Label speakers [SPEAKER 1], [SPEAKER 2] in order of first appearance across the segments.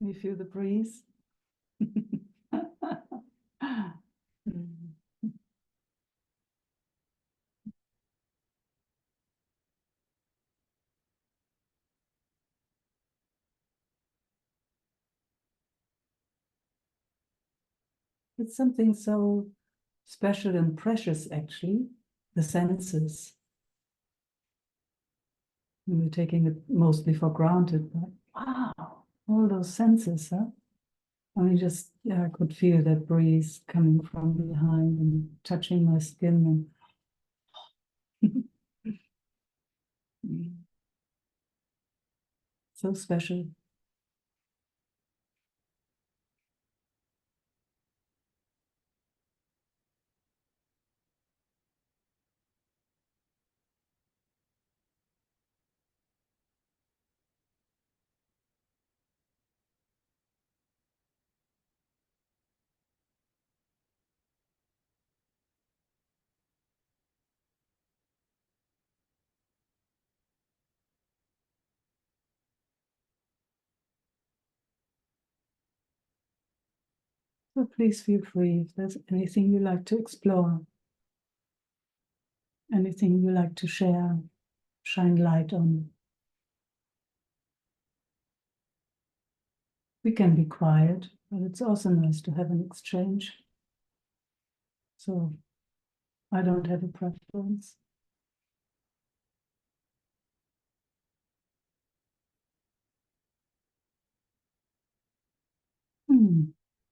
[SPEAKER 1] You feel the breeze? It's something so special and precious, actually, the senses. We're taking it mostly for granted, but wow, all those senses, huh? I mean, just, yeah, I could feel that breeze coming from behind and touching my skin. And so special. So please feel free if there's anything you like to explore, anything you like to share, shine light on. We can be quiet, but it's also nice to have an exchange. So I don't have a preference.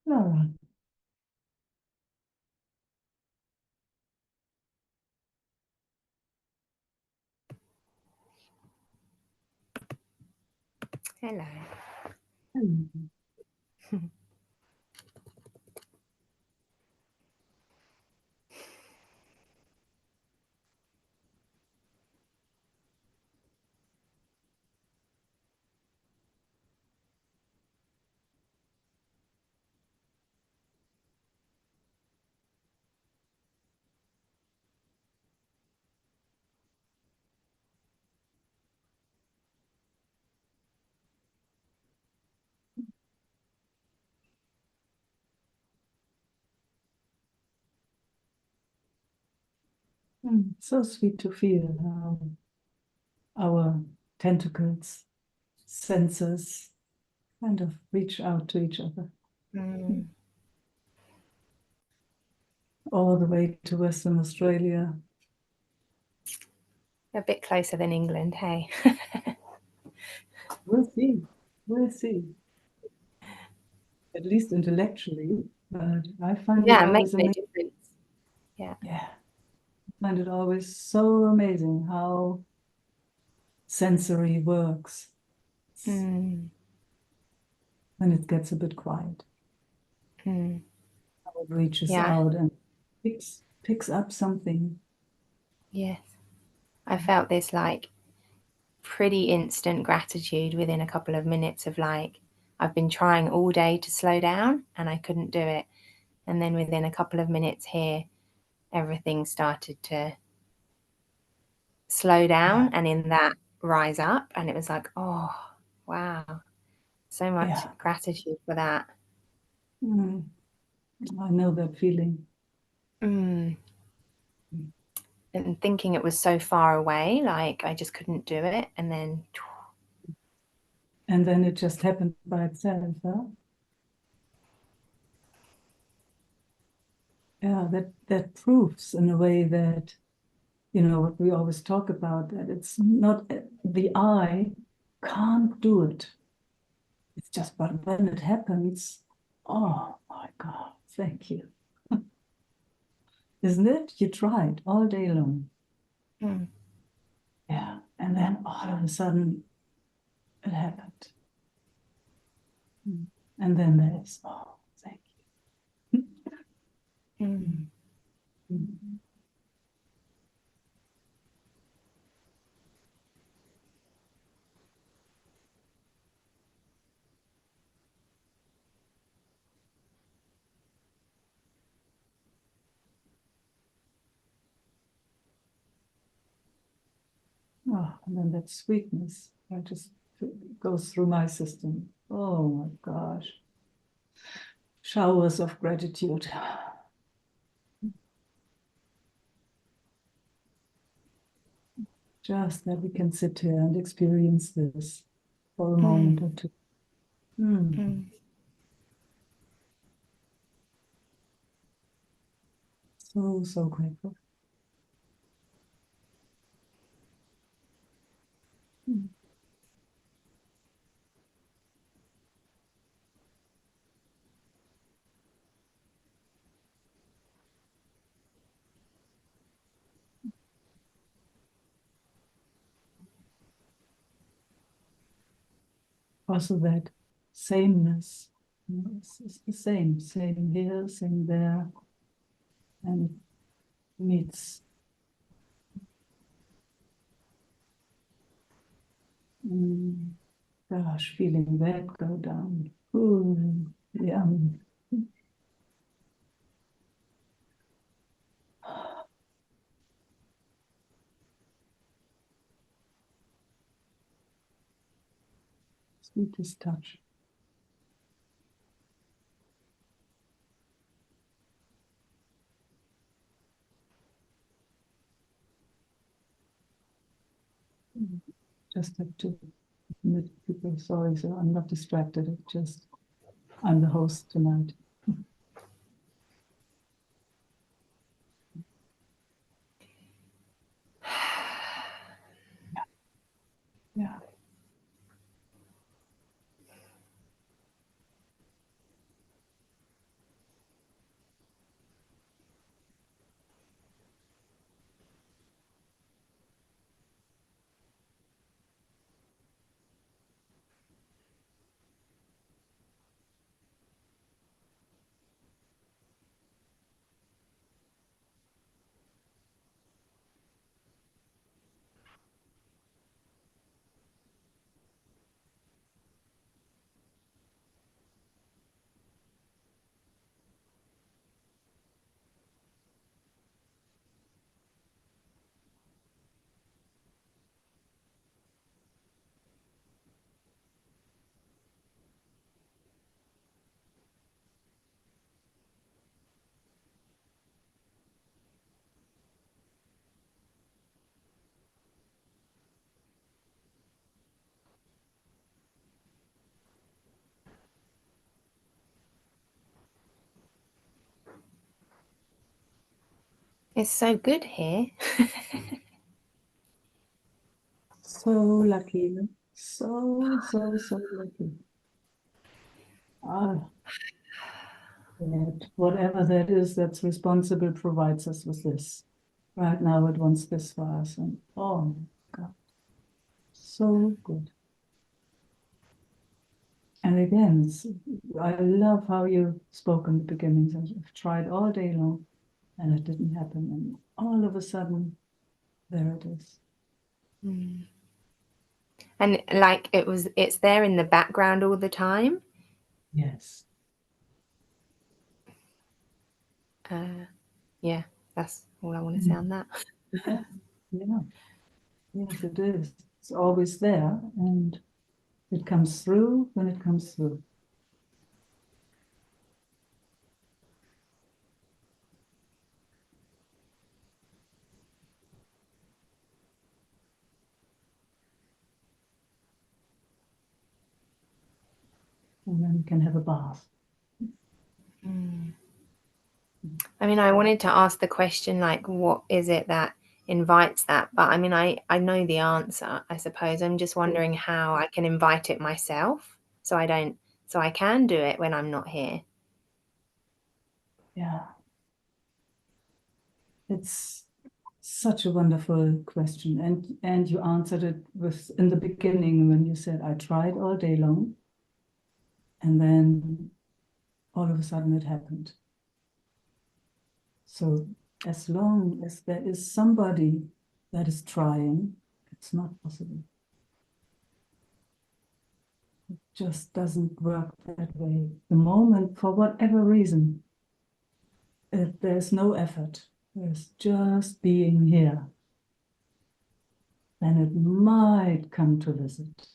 [SPEAKER 1] Laura.
[SPEAKER 2] Hello.
[SPEAKER 1] Hmm. So sweet to feel how our tentacles, senses, kind of reach out to each other. All the way to Western Australia.
[SPEAKER 2] A bit closer than England, hey?
[SPEAKER 1] We'll see. We'll see. At least intellectually, but I find it
[SPEAKER 2] Yeah, it
[SPEAKER 1] always
[SPEAKER 2] makes no
[SPEAKER 1] amazing.
[SPEAKER 2] difference. Yeah.
[SPEAKER 1] Yeah, I find it always so amazing how sensory works when it gets a bit quiet. How it reaches
[SPEAKER 2] Yeah.
[SPEAKER 1] out and picks up something.
[SPEAKER 2] Yes. I felt this like pretty instant gratitude within a couple of minutes of like, I've been trying all day to slow down and I couldn't do it. And then within a couple of minutes here, everything started to slow down and in that rise up. And it was like, oh, wow. So much
[SPEAKER 1] Yeah.
[SPEAKER 2] gratitude for that.
[SPEAKER 1] I know that feeling.
[SPEAKER 2] And thinking it was so far away, like I just couldn't do it. And then
[SPEAKER 1] it just happened by itself. Huh? Yeah, that proves in a way that, what we always talk about, that it's not, the eye can't do it. It's just, but when it happens, oh my God, thank you. Isn't it? You tried all day long. Yeah. And then all of a sudden it happened. And then there's, oh, thank you. Oh, and then that sweetness, just goes through my system. Oh my gosh. Showers of gratitude. Just that we can sit here and experience this for a moment or two. So, so grateful. Also that sameness. It's the same here, same there, and it meets. Gosh, feeling that go down. Ooh, yeah. Sweetest touch. Just have to admit people, sorry, so I'm not distracted. It's just, I'm the host tonight. Yeah.
[SPEAKER 2] It's so good here.
[SPEAKER 1] So lucky. So lucky. Ah, whatever that is that's responsible provides us with this. Right now it wants this for us. And oh my God, so good. And again, I love how you spoke in the beginning. I've tried all day long and it didn't happen. And all of a sudden, there it is.
[SPEAKER 2] And like it's there in the background all the time.
[SPEAKER 1] Yes.
[SPEAKER 2] Yeah, that's all I want to say on that.
[SPEAKER 1] Yeah. Yeah. Yes, it is. It's always there. And it comes through when it comes through. And then you can have a bath.
[SPEAKER 2] I mean, I wanted to ask the question, like, what is it that invites that? But I mean, I know the answer, I suppose. I'm just wondering how I can invite it myself so I can do it when I'm not here.
[SPEAKER 1] Yeah. It's such a wonderful question. And you answered it with in the beginning when you said, I tried all day long. And then all of a sudden it happened. So as long as there is somebody that is trying, it's not possible. It just doesn't work that way. The moment, for whatever reason, if there's no effort, there's just being here, then it might come to visit.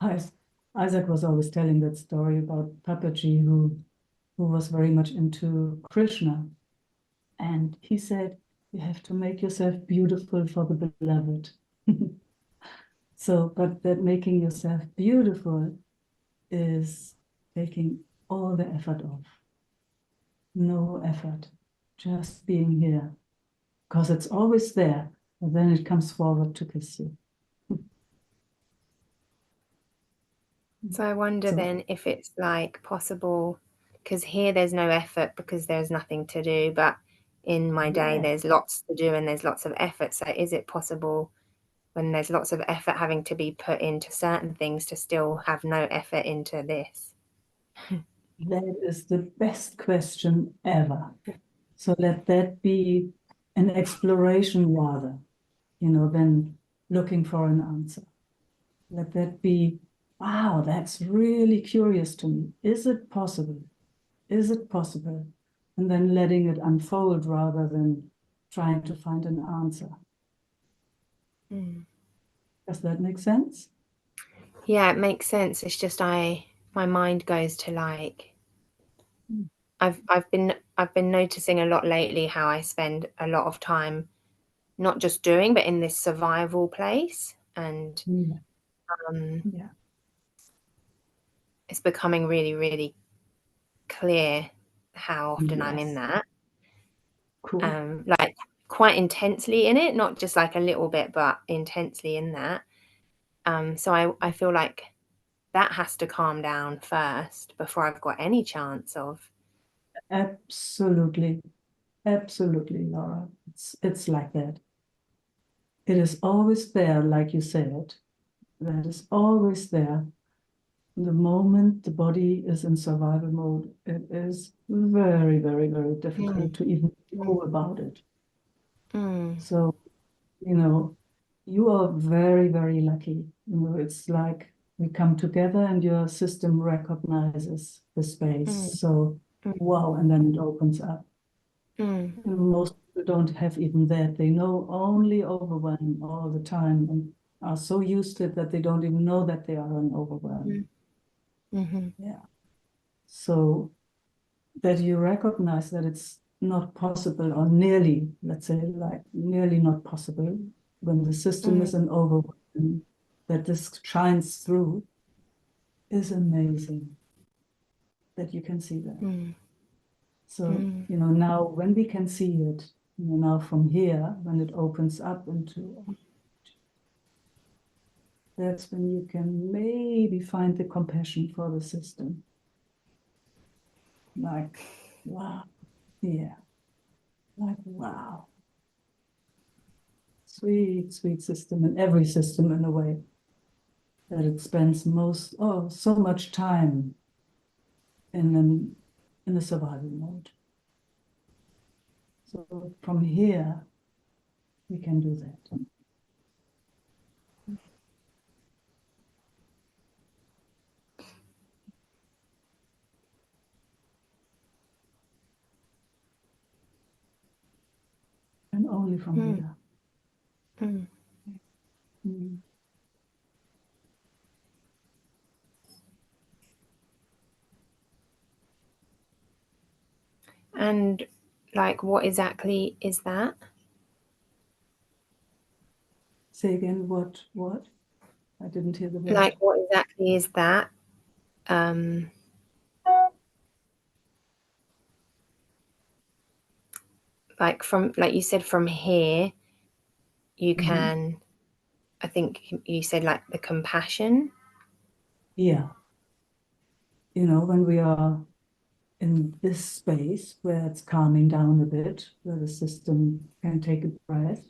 [SPEAKER 1] I Isaac was always telling that story about Papaji, who was very much into Krishna. And he said, you have to make yourself beautiful for the beloved. So, but that making yourself beautiful is taking all the effort off. No effort, just being here. Because it's always there, and then it comes forward to kiss you.
[SPEAKER 2] So I wonder then if it's like possible, because here there's no effort because there's nothing to do, but in my day there's lots to do and there's lots of effort. So is it possible when there's lots of effort having to be put into certain things to still have no effort into this?
[SPEAKER 1] That is the best question ever. So let that be an exploration rather, than looking for an answer. Let that be, wow, that's really curious to me. Is it possible? Is it possible? And then letting it unfold rather than trying to find an answer. Does that make sense?
[SPEAKER 2] Yeah, it makes sense. It's just my mind goes to like I've been noticing a lot lately how I spend a lot of time not just doing but in this survival place, and
[SPEAKER 1] Yeah.
[SPEAKER 2] it's becoming really, really clear how often I'm in that.
[SPEAKER 1] Cool.
[SPEAKER 2] Like quite intensely in it, not just like a little bit, but intensely in that. So I feel like that has to calm down first before I've got any chance of.
[SPEAKER 1] Absolutely. Absolutely, Laura. It's like that. It is always there, like you said. That is always there. The moment the body is in survival mode, it is very, very, very difficult to even know about it. So, you are very, very lucky. It's like we come together and your system recognizes the space. So, wow, and then it opens up. Most people don't have even that. They know only overwhelm all the time and are so used to it that they don't even know that they are an overwhelm. Yeah. So that you recognize that it's not possible or nearly, let's say, like nearly not possible when the system is in overwhelm, that this shines through is amazing that you can see that. So, now when we can see it, now from here, when it opens up into, that's when you can maybe find the compassion for the system. Like, wow, yeah, like, wow. Sweet, sweet system, and every system in a way that it spends so much time in a survival mode. So from here, we can do that. And only from here. Mm.
[SPEAKER 2] And like, what exactly is that?
[SPEAKER 1] Say again, what? I didn't hear the word.
[SPEAKER 2] Like, what exactly is that? Like from, like you said, from here, you can, I think you said like the compassion.
[SPEAKER 1] Yeah. When we are in this space where it's calming down a bit, where the system can take a breath,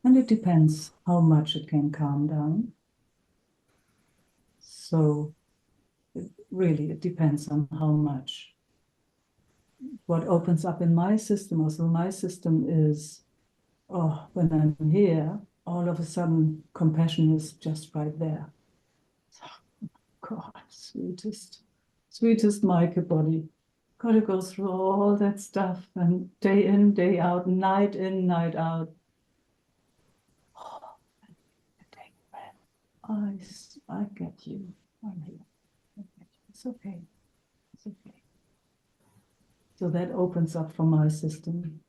[SPEAKER 1] and it depends how much it can calm down. So it depends on how much. What opens up in my system, also my system is, when I'm here, all of a sudden compassion is just right there. God, sweetest Meike body. Gotta go through all that stuff and day in, day out, night in, night out. Oh, take a breath. I get you. I'm here. Okay. It's okay. It's okay. So that opens up for my system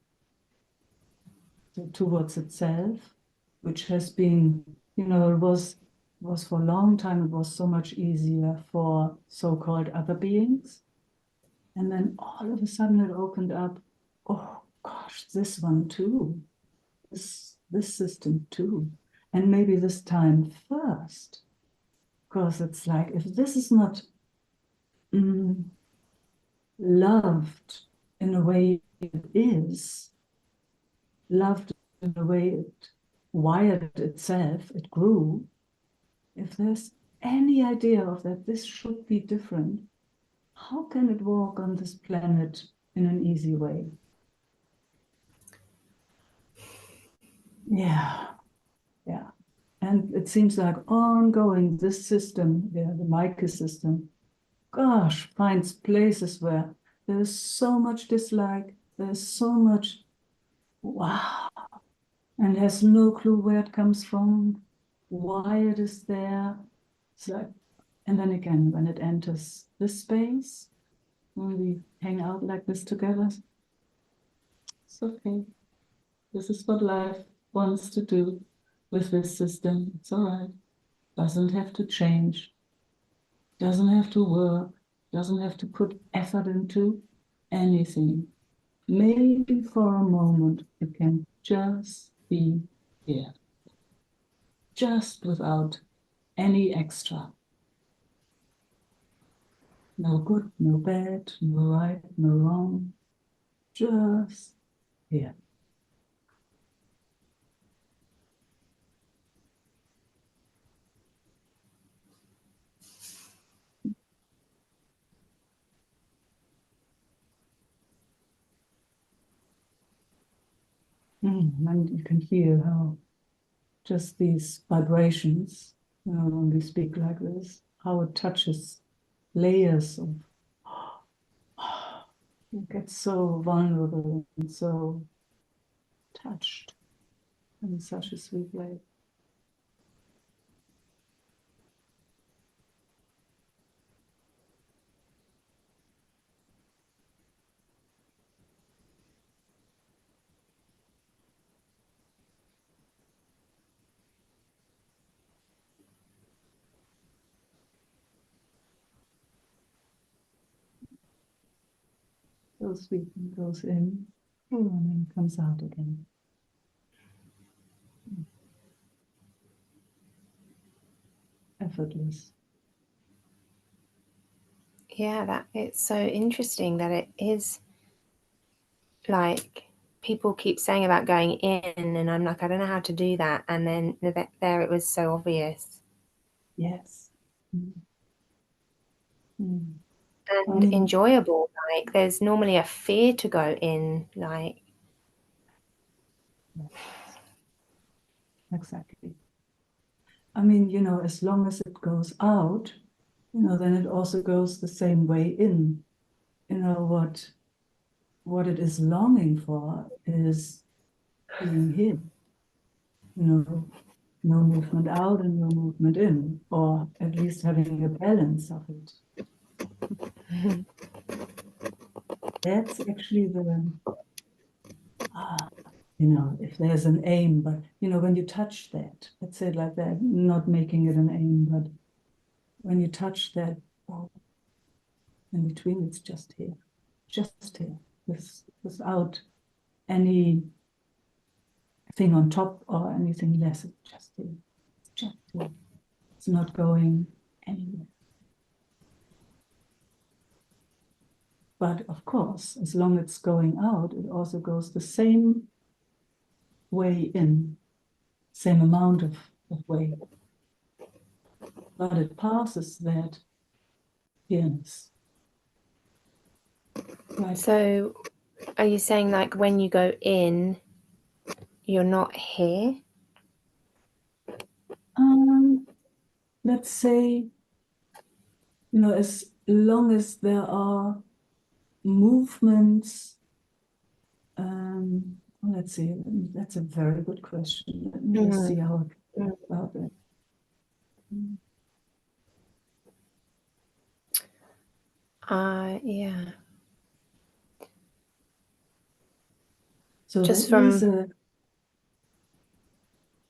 [SPEAKER 1] towards itself, which has been, it was for a long time, it was so much easier for so-called other beings. And then all of a sudden it opened up, oh gosh, this one too, this system too. And maybe this time first, because it's like, if this is not mm, loved in a way it is, loved in the way it wired itself, it grew, if there's any idea of that this should be different, how can it walk on this planet in an easy way? Yeah, yeah. And it seems like ongoing, this system, yeah, the Meike system, gosh, finds places where there's so much dislike, there's so much, wow, and has no clue where it comes from, why it is there. It's like, and then again, when it enters this space, when we hang out like this together, it's okay. This is what life wants to do with this system. It's all right. Doesn't have to change, doesn't have to work, doesn't have to put effort into anything. Maybe for a moment it can just be here, just without any extra. No good, no bad, no right, no wrong, just here. And you can feel how just these vibrations, when we speak like this, how it touches layers of, you get so vulnerable and so touched in such a sweet way. So sweet and goes in, and then comes out again. Effortless.
[SPEAKER 2] Yeah, that it's so interesting that it is like people keep saying about going in, and I'm like, I don't know how to do that. And then there it was so obvious.
[SPEAKER 1] Yes. Mm. Mm.
[SPEAKER 2] And enjoyable. Like there's normally a fear to go in, like
[SPEAKER 1] Yes, exactly. I mean, as long as it goes out, then it also goes the same way in. What it is longing for is being here. No movement out and no movement in, or at least having a balance of it. That's actually ah, if there's an aim, but when you touch that, let's say it like that, not making it an aim, but when you touch that, oh, in between, it's just here, without any thing on top or anything less. It's just here. It's just here. It's not going anywhere. But of course, as long as it's going out, it also goes the same way in, same amount of way. But it passes that here-ness. Right.
[SPEAKER 2] so are you saying like when you go in, you're not here?
[SPEAKER 1] Let's say, as long as there are movements, let's see, that's a very good question. Let me just see how I think about that.
[SPEAKER 2] Yeah.
[SPEAKER 1] So
[SPEAKER 2] Just
[SPEAKER 1] there is
[SPEAKER 2] from
[SPEAKER 1] a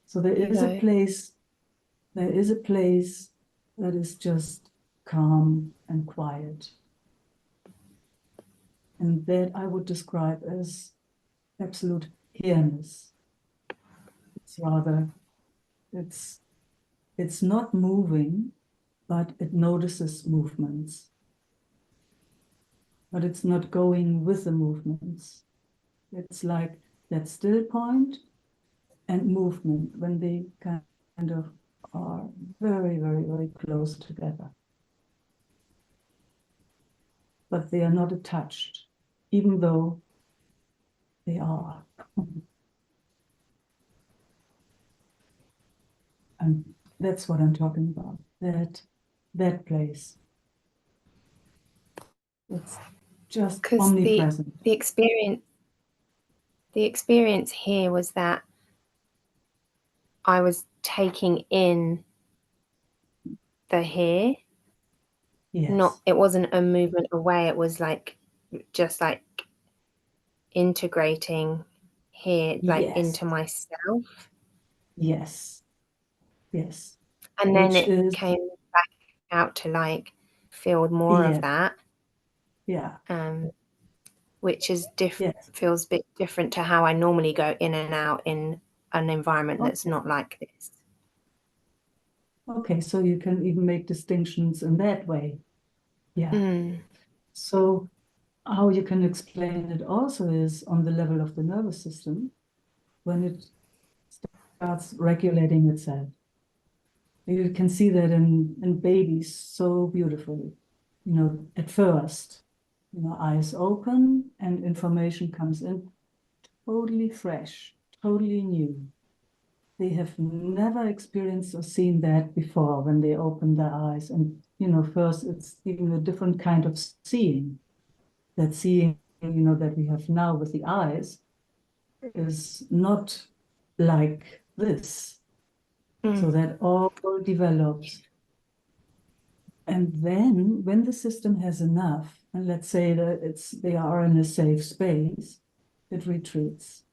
[SPEAKER 1] so there
[SPEAKER 2] you
[SPEAKER 1] is a
[SPEAKER 2] go.
[SPEAKER 1] place, there is a place that is just calm and quiet. And that I would describe as absolute here-ness. It's rather, it's it's not moving, but it notices movements. But it's not going with the movements. It's like that still point and movement when they kind of are very, very, very close together. But they are not attached, even though they are. And that's what I'm talking about. That place. It's just
[SPEAKER 2] Because
[SPEAKER 1] omnipresent.
[SPEAKER 2] the experience here was that I was taking in the here.
[SPEAKER 1] Yes.
[SPEAKER 2] It wasn't a movement away. It was like just like integrating here, like
[SPEAKER 1] Yes.
[SPEAKER 2] into myself.
[SPEAKER 1] Yes. Yes.
[SPEAKER 2] And then
[SPEAKER 1] Which
[SPEAKER 2] it
[SPEAKER 1] is,
[SPEAKER 2] came back out to like feel more of
[SPEAKER 1] yeah,
[SPEAKER 2] that,
[SPEAKER 1] yeah,
[SPEAKER 2] which is
[SPEAKER 1] yes.
[SPEAKER 2] feels a bit different to how I normally go in and out in an environment that's
[SPEAKER 1] Okay.
[SPEAKER 2] not like this.
[SPEAKER 1] Okay. So you can even make distinctions in that way. Yeah.
[SPEAKER 2] Mm.
[SPEAKER 1] So how you can explain it also is on the level of the nervous system when it starts regulating itself. You can see that in babies so beautifully. At first, eyes open and information comes in totally fresh, totally new. They have never experienced or seen that before when they open their eyes. And, first it's even a different kind of seeing. That seeing, that we have now with the eyes is not like this. So
[SPEAKER 2] Mm.
[SPEAKER 1] that all develops. And then when the system has enough, and let's say that they are in a safe space, it retreats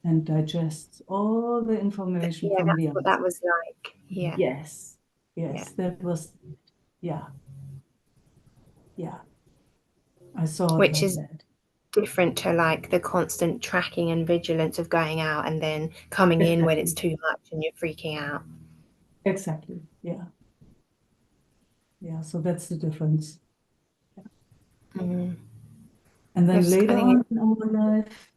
[SPEAKER 1] and digests all the information
[SPEAKER 2] Yeah,
[SPEAKER 1] from
[SPEAKER 2] that's
[SPEAKER 1] the
[SPEAKER 2] what that
[SPEAKER 1] outside.
[SPEAKER 2] was like. Yeah,
[SPEAKER 1] Yes,
[SPEAKER 2] yeah.
[SPEAKER 1] yes, that was, yeah, yeah. I saw it
[SPEAKER 2] Which
[SPEAKER 1] like
[SPEAKER 2] is
[SPEAKER 1] that.
[SPEAKER 2] different to like the constant tracking and vigilance of going out and then coming in when it's
[SPEAKER 1] Exactly,
[SPEAKER 2] too much and you're freaking out.
[SPEAKER 1] exactly. Yeah, yeah. So that's the difference.
[SPEAKER 2] Mm.
[SPEAKER 1] And then
[SPEAKER 2] Yes, I
[SPEAKER 1] later
[SPEAKER 2] think
[SPEAKER 1] on in our life,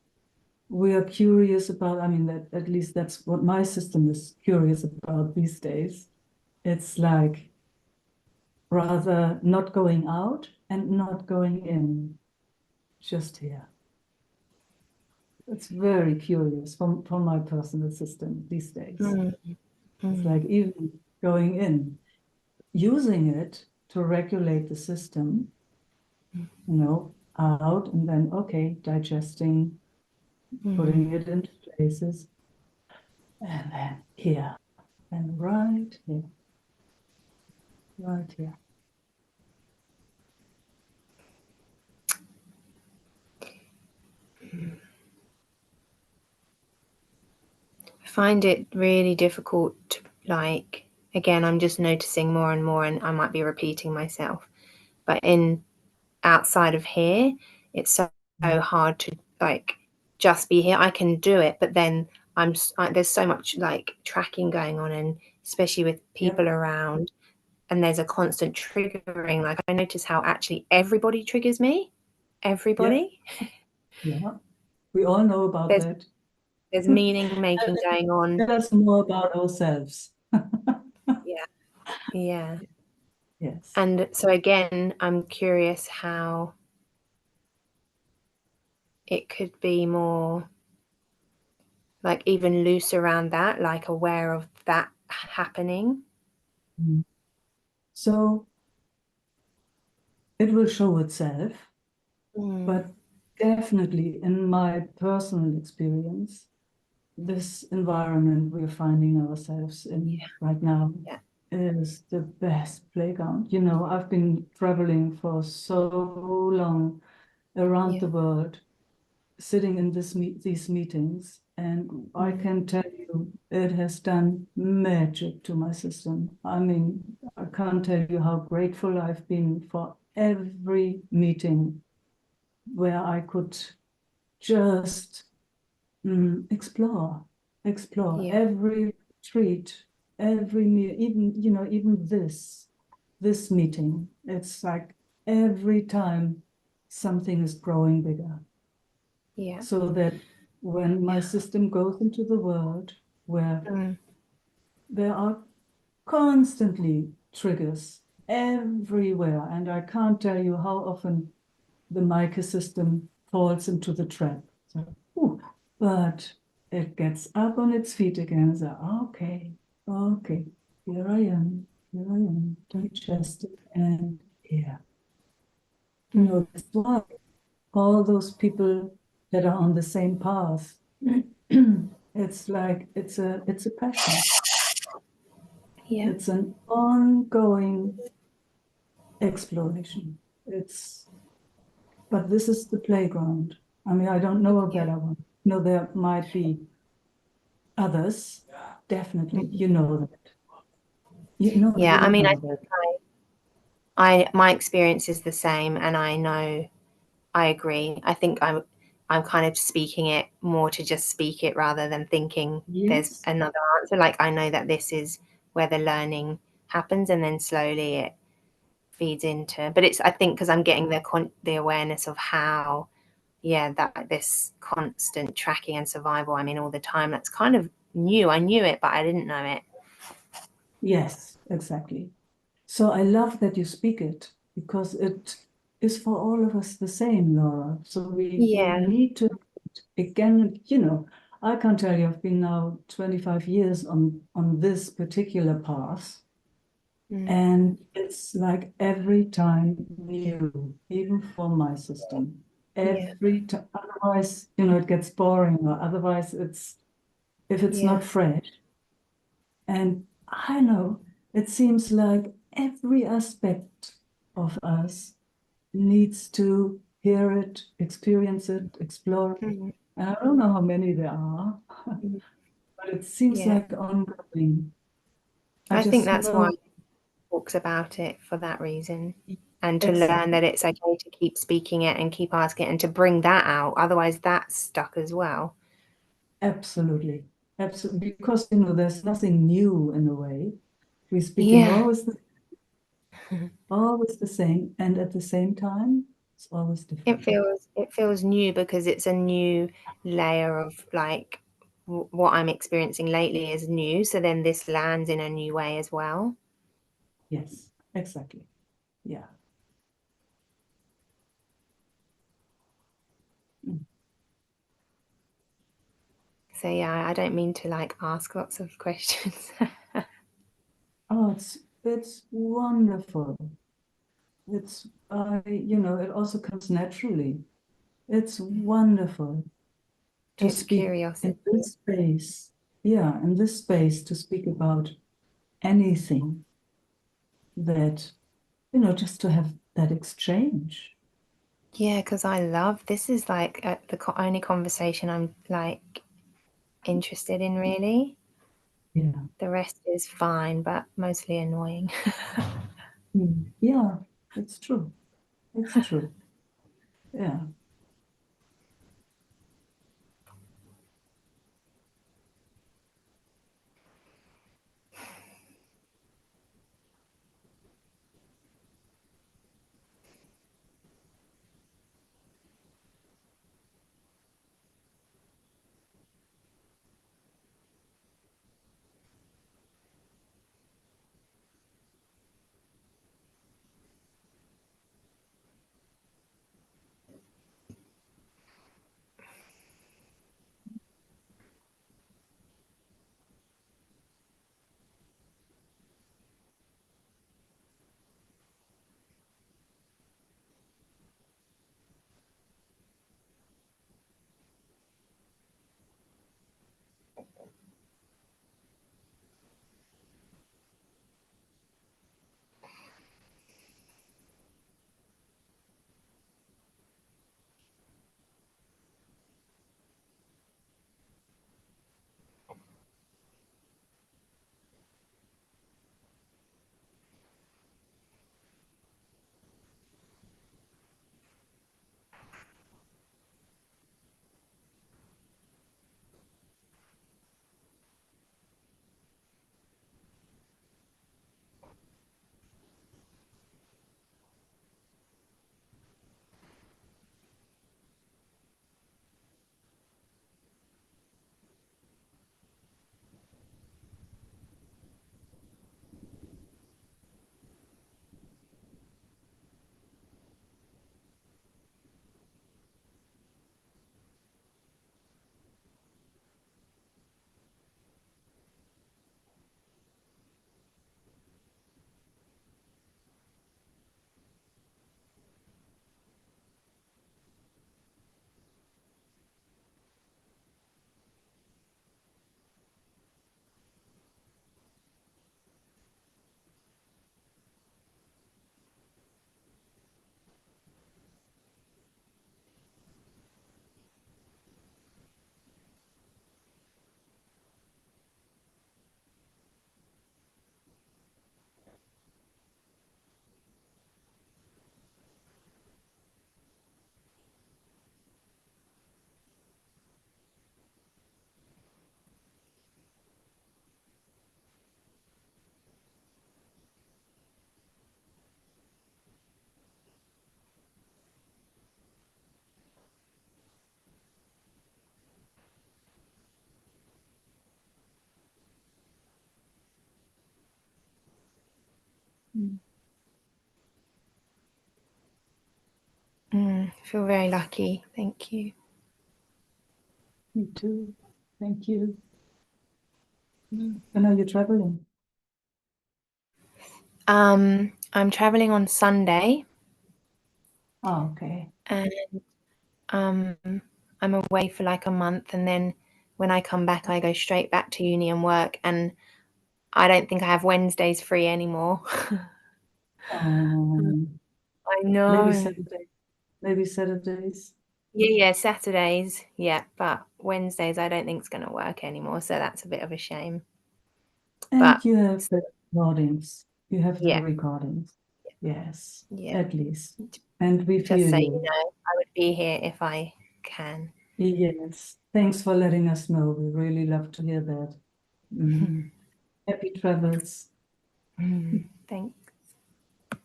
[SPEAKER 1] we are curious about, I mean, that at least that's what my system is curious about these days. It's like rather not going out and not going in, just here. It's very curious from my personal system these days.
[SPEAKER 2] mm,
[SPEAKER 1] It's
[SPEAKER 2] mm,
[SPEAKER 1] like even going in, using it to regulate the system, out and then, okay, digesting,
[SPEAKER 2] mm.
[SPEAKER 1] putting it into places, and then here, and right here, right here.
[SPEAKER 2] I find it really difficult to like, again, I'm just noticing more and more, and I might be repeating myself, but in outside of here, it's so hard to like just be here. I can do it, but then there's so much like tracking going on, and especially with
[SPEAKER 1] Yep,
[SPEAKER 2] people around, and there's a constant triggering. Like I notice how actually everybody triggers me.
[SPEAKER 1] yep,
[SPEAKER 2] Everybody.
[SPEAKER 1] yeah. We all know about
[SPEAKER 2] There's
[SPEAKER 1] that.
[SPEAKER 2] there's meaning making going on.
[SPEAKER 1] Tell us more about ourselves.
[SPEAKER 2] Yeah. Yeah.
[SPEAKER 1] Yes.
[SPEAKER 2] And so again, I'm curious how it could be more like even loose around that, like aware of that happening.
[SPEAKER 1] Mm. So it will show itself,
[SPEAKER 2] Mm.
[SPEAKER 1] but definitely in my personal experience, this environment we're finding ourselves in
[SPEAKER 2] Yeah,
[SPEAKER 1] right now
[SPEAKER 2] yeah.
[SPEAKER 1] is the best playground. You know, I've been traveling for so long around
[SPEAKER 2] Yeah.
[SPEAKER 1] the world, sitting in these meetings, and I
[SPEAKER 2] Mm.
[SPEAKER 1] can tell you it has done magic to my system. I mean, I can't tell you how grateful I've been for every meeting where I could just explore
[SPEAKER 2] Yeah.
[SPEAKER 1] every retreat, every meal, even, you know, even this meeting. It's like every time something is growing bigger.
[SPEAKER 2] Yeah.
[SPEAKER 1] So that when my system goes into the world where
[SPEAKER 2] Mm.
[SPEAKER 1] there are constantly triggers everywhere, and I can't tell you how often the Meike system falls into the trap. So, but it gets up on its feet again and says, okay, okay, here I am, digested and here. You
[SPEAKER 2] Mm.
[SPEAKER 1] know, that's why all those people that are on the same path, it's like it's a passion.
[SPEAKER 2] Yeah.
[SPEAKER 1] It's an ongoing exploration. It's but this is the playground. I mean, I don't know a
[SPEAKER 2] Yeah.
[SPEAKER 1] better one. No, there might be others. Definitely,
[SPEAKER 2] Mm.
[SPEAKER 1] you know that. You know,
[SPEAKER 2] Yeah. I
[SPEAKER 1] you
[SPEAKER 2] mean, I
[SPEAKER 1] know
[SPEAKER 2] think
[SPEAKER 1] that.
[SPEAKER 2] my experience is the same, and I know I agree. I think I'm kind of speaking it more to just speak it rather than thinking there's
[SPEAKER 1] Yes,
[SPEAKER 2] another answer. Like I know that this is where the learning happens, and then slowly it feeds into. But it's I think because I'm getting the awareness of how that this constant tracking and survival. I mean, all the time. That's kind of new. I knew it, but I didn't know it.
[SPEAKER 1] yes, exactly. So I love that you speak it because it is for all of us the same, Laura. So we
[SPEAKER 2] Yeah.
[SPEAKER 1] need to again, you know, I can't tell you, I've been now 25 years on this particular path.
[SPEAKER 2] Mm.
[SPEAKER 1] And it's like every time new, even for my system.
[SPEAKER 2] Yeah.
[SPEAKER 1] Every time, otherwise, you know, it gets boring, or otherwise it's if it's
[SPEAKER 2] Yeah.
[SPEAKER 1] not fresh. And I know it seems like every aspect of us needs to hear it, experience it, explore it.
[SPEAKER 2] Mm.
[SPEAKER 1] And I don't know how many there are,
[SPEAKER 2] Mm.
[SPEAKER 1] but it seems
[SPEAKER 2] Yeah.
[SPEAKER 1] like ongoing. I
[SPEAKER 2] I think
[SPEAKER 1] just
[SPEAKER 2] that's why
[SPEAKER 1] know,
[SPEAKER 2] talks about it for that reason, and to learn
[SPEAKER 1] exactly.
[SPEAKER 2] that it's okay to keep speaking it and keep asking and to bring that out. Otherwise, that's stuck as well.
[SPEAKER 1] Absolutely. Absolutely. Because, you know, there's nothing new in a way. We're speaking
[SPEAKER 2] Yeah,
[SPEAKER 1] always the same. And at the same time, it's always
[SPEAKER 2] it
[SPEAKER 1] different.
[SPEAKER 2] feels new because it's a new layer of like what I'm experiencing lately is new. So then this lands in a new way as well.
[SPEAKER 1] Yes, exactly. Yeah. Mm.
[SPEAKER 2] So yeah, I don't mean to like ask lots of questions.
[SPEAKER 1] Oh, it's wonderful. It's you know, it also comes naturally. It's wonderful to
[SPEAKER 2] It's
[SPEAKER 1] speak in
[SPEAKER 2] curiosity.
[SPEAKER 1] this space. Yeah, in this space to speak about anything that, you know, just to have that exchange.
[SPEAKER 2] Yeah, because I love this is like the only conversation I'm like interested in, really.
[SPEAKER 1] Yeah.
[SPEAKER 2] The rest is fine, but mostly annoying.
[SPEAKER 1] Yeah, it's true. It's true. Yeah.
[SPEAKER 2] I feel very lucky. Thank you.
[SPEAKER 1] Me too. Thank you. When are you traveling?
[SPEAKER 2] I'm traveling on Sunday.
[SPEAKER 1] Oh, okay.
[SPEAKER 2] And I'm away for like a month, and then when I come back, I go straight back to uni and work, and I don't think I have Wednesdays free anymore. I
[SPEAKER 1] Maybe
[SPEAKER 2] know.
[SPEAKER 1] Saturday. Maybe Saturdays.
[SPEAKER 2] Yeah, Saturdays. Yeah, but Wednesdays I don't think it's going to work anymore, so that's a bit of a shame.
[SPEAKER 1] And
[SPEAKER 2] But
[SPEAKER 1] you have the recordings. You have the
[SPEAKER 2] yeah,
[SPEAKER 1] recordings. Yes,
[SPEAKER 2] yeah.
[SPEAKER 1] at least. And we
[SPEAKER 2] Just
[SPEAKER 1] feel
[SPEAKER 2] so you
[SPEAKER 1] you.
[SPEAKER 2] know, I would be here if I can.
[SPEAKER 1] Yes. Thanks for letting us know. We really love to hear that. Happy travels.
[SPEAKER 2] Thanks.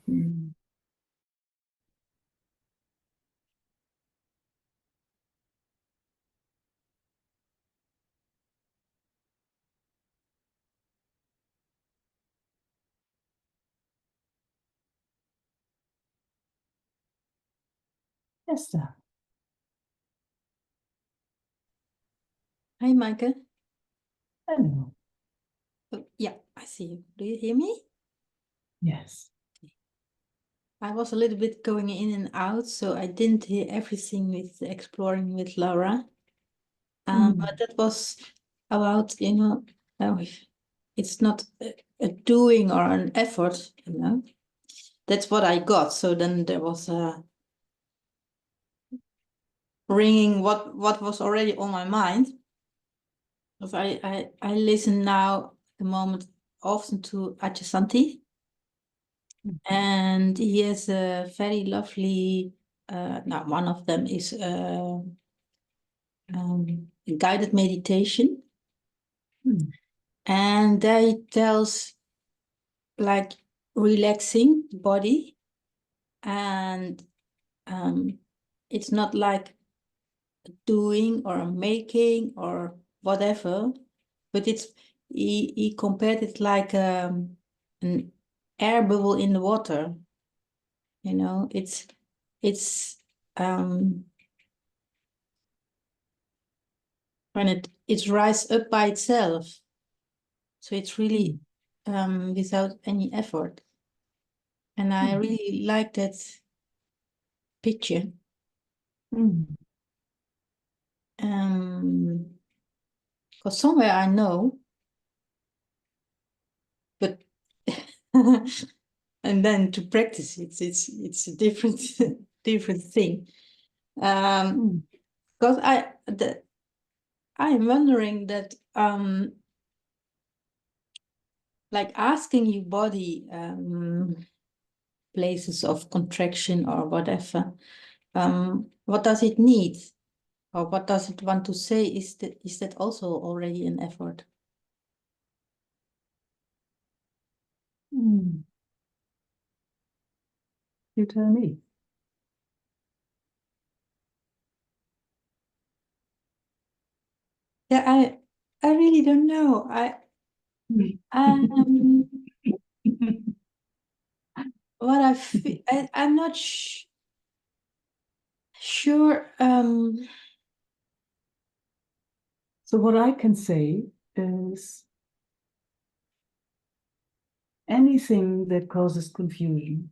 [SPEAKER 1] Mm. Esther.
[SPEAKER 3] Hi, Meike.
[SPEAKER 1] Hello.
[SPEAKER 3] Oh, yeah, I see you. Do you hear me?
[SPEAKER 1] Yes.
[SPEAKER 3] I was a little bit going in and out, so I didn't hear everything with exploring with Laura. But that was about, it's not a doing or an effort, That's what I got. So then there was a ringing what was already on my mind. Because I listen now at the moment often to Achasanti. And he has a very lovely, now one of them is guided meditation. And there he tells like relaxing the body. And it's not like doing or making or whatever, but he compared it like an air bubble in the water. It's when it rises up by itself. So it's really without any effort. And I really like that picture. Because somewhere I know, but and then to practice it's a different different thing. Because I'm wondering that like asking your body places of contraction or whatever, what does it need? Or what does it want to say? Is that also already an effort?
[SPEAKER 1] You tell me.
[SPEAKER 3] Yeah, I really don't know. What I feel, I'm not sure.
[SPEAKER 1] So what I can say is anything that causes confusion,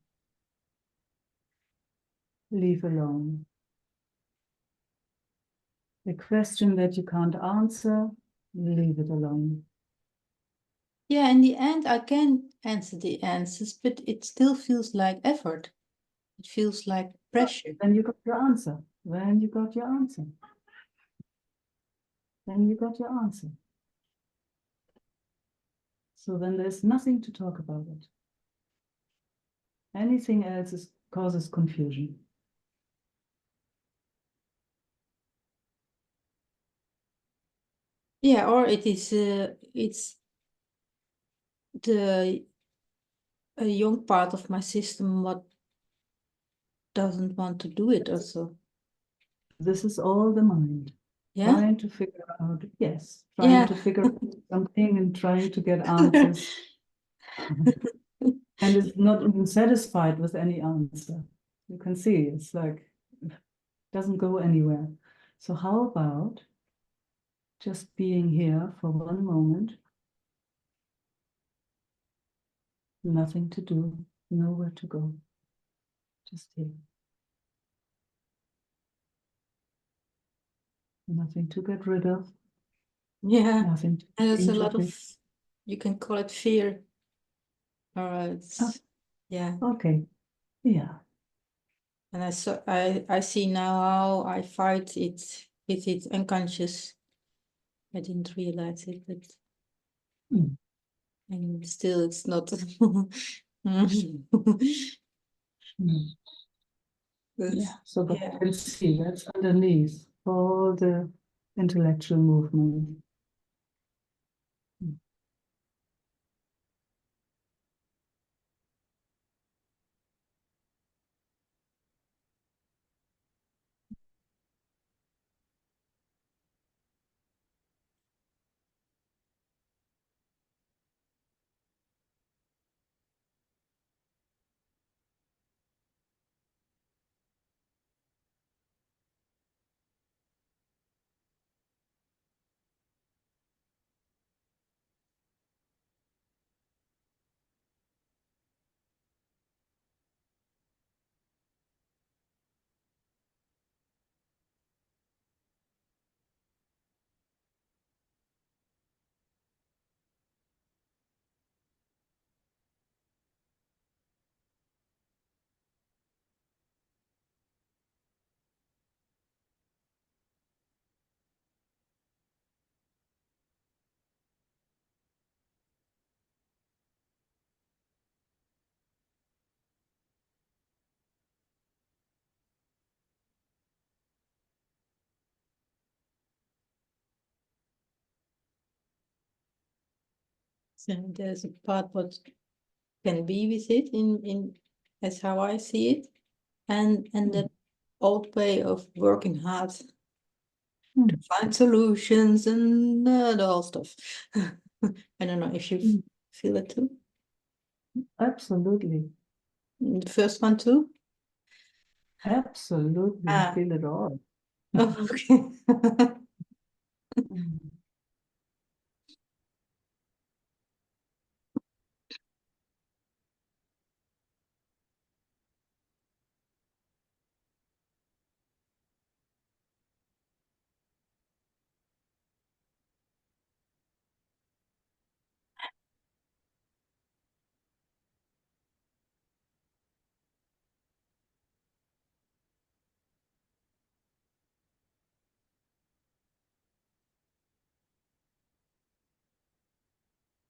[SPEAKER 1] leave alone. The question that you can't answer, leave it alone.
[SPEAKER 3] Yeah, in the end, I can answer the answers, but it still feels like effort. It feels like pressure.
[SPEAKER 1] Then you got your answer. Then you got your answer. Then you got your answer. So then there's nothing to talk about it. Anything else causes confusion.
[SPEAKER 3] Yeah, or it's the a young part of my system what doesn't want to do it also.
[SPEAKER 1] This is all the mind.
[SPEAKER 3] Yeah.
[SPEAKER 1] Trying to figure out, yes, trying to figure out something and trying to get answers. and is not even satisfied with any answer. You can see it's like, it doesn't go anywhere. So how about just being here for one moment, nothing to do, nowhere to go, just here. Nothing to get rid of,
[SPEAKER 3] Yeah,
[SPEAKER 1] nothing to
[SPEAKER 3] and there's a
[SPEAKER 1] change
[SPEAKER 3] lot
[SPEAKER 1] or
[SPEAKER 3] of, you can call it fear, or it's,
[SPEAKER 1] Ah.
[SPEAKER 3] yeah.
[SPEAKER 1] Okay, yeah.
[SPEAKER 3] And I see now how I fight it with it unconscious. I didn't realize it, but
[SPEAKER 1] Mm.
[SPEAKER 3] and still it's not.
[SPEAKER 1] Mm. Yeah, so but
[SPEAKER 3] yeah.
[SPEAKER 1] you can see that's underneath all the intellectual movement. Mm.
[SPEAKER 3] So there's a part what can be with it in as how I see it, and that old way of working hard to find solutions and the whole stuff. I don't know if you
[SPEAKER 1] Mm.
[SPEAKER 3] feel it too.
[SPEAKER 1] Absolutely,
[SPEAKER 3] The first one too.
[SPEAKER 1] absolutely, I
[SPEAKER 3] Ah,
[SPEAKER 1] feel it all.
[SPEAKER 3] oh, okay.
[SPEAKER 1] Mm.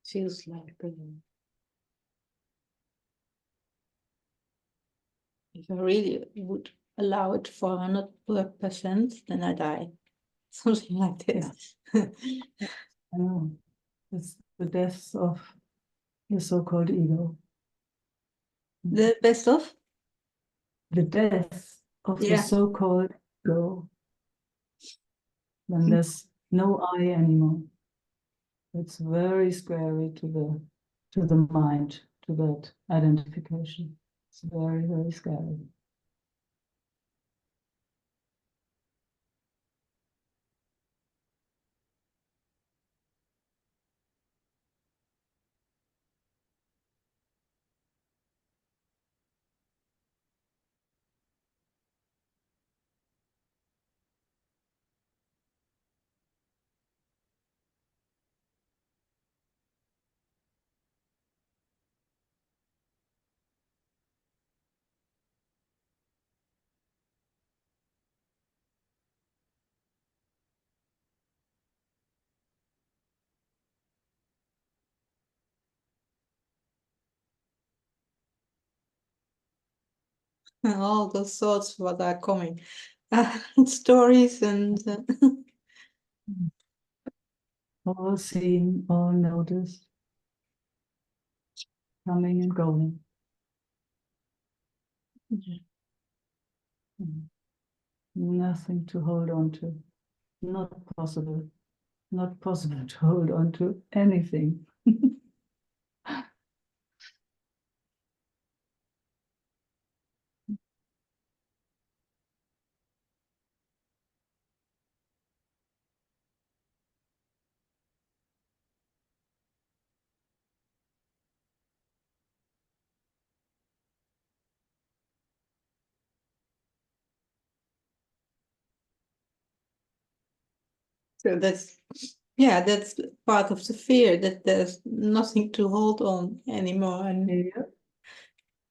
[SPEAKER 3] Feels like if I really would allow it for 100%, then I die. Something like this.
[SPEAKER 1] I know, it's the death of the so-called ego.
[SPEAKER 3] The best of?
[SPEAKER 1] The death of the
[SPEAKER 3] Yeah.
[SPEAKER 1] so-called ego. When there's no I anymore. It's very scary to the mind, to that identification. It's very, very scary.
[SPEAKER 3] All those thoughts what are coming. Stories and
[SPEAKER 1] All seen, all noticed, coming and going. Mm. Nothing to hold on to. Not possible. Not possible to hold on to anything.
[SPEAKER 3] So that's part of the fear, that there's nothing to hold on anymore, and
[SPEAKER 1] Yeah.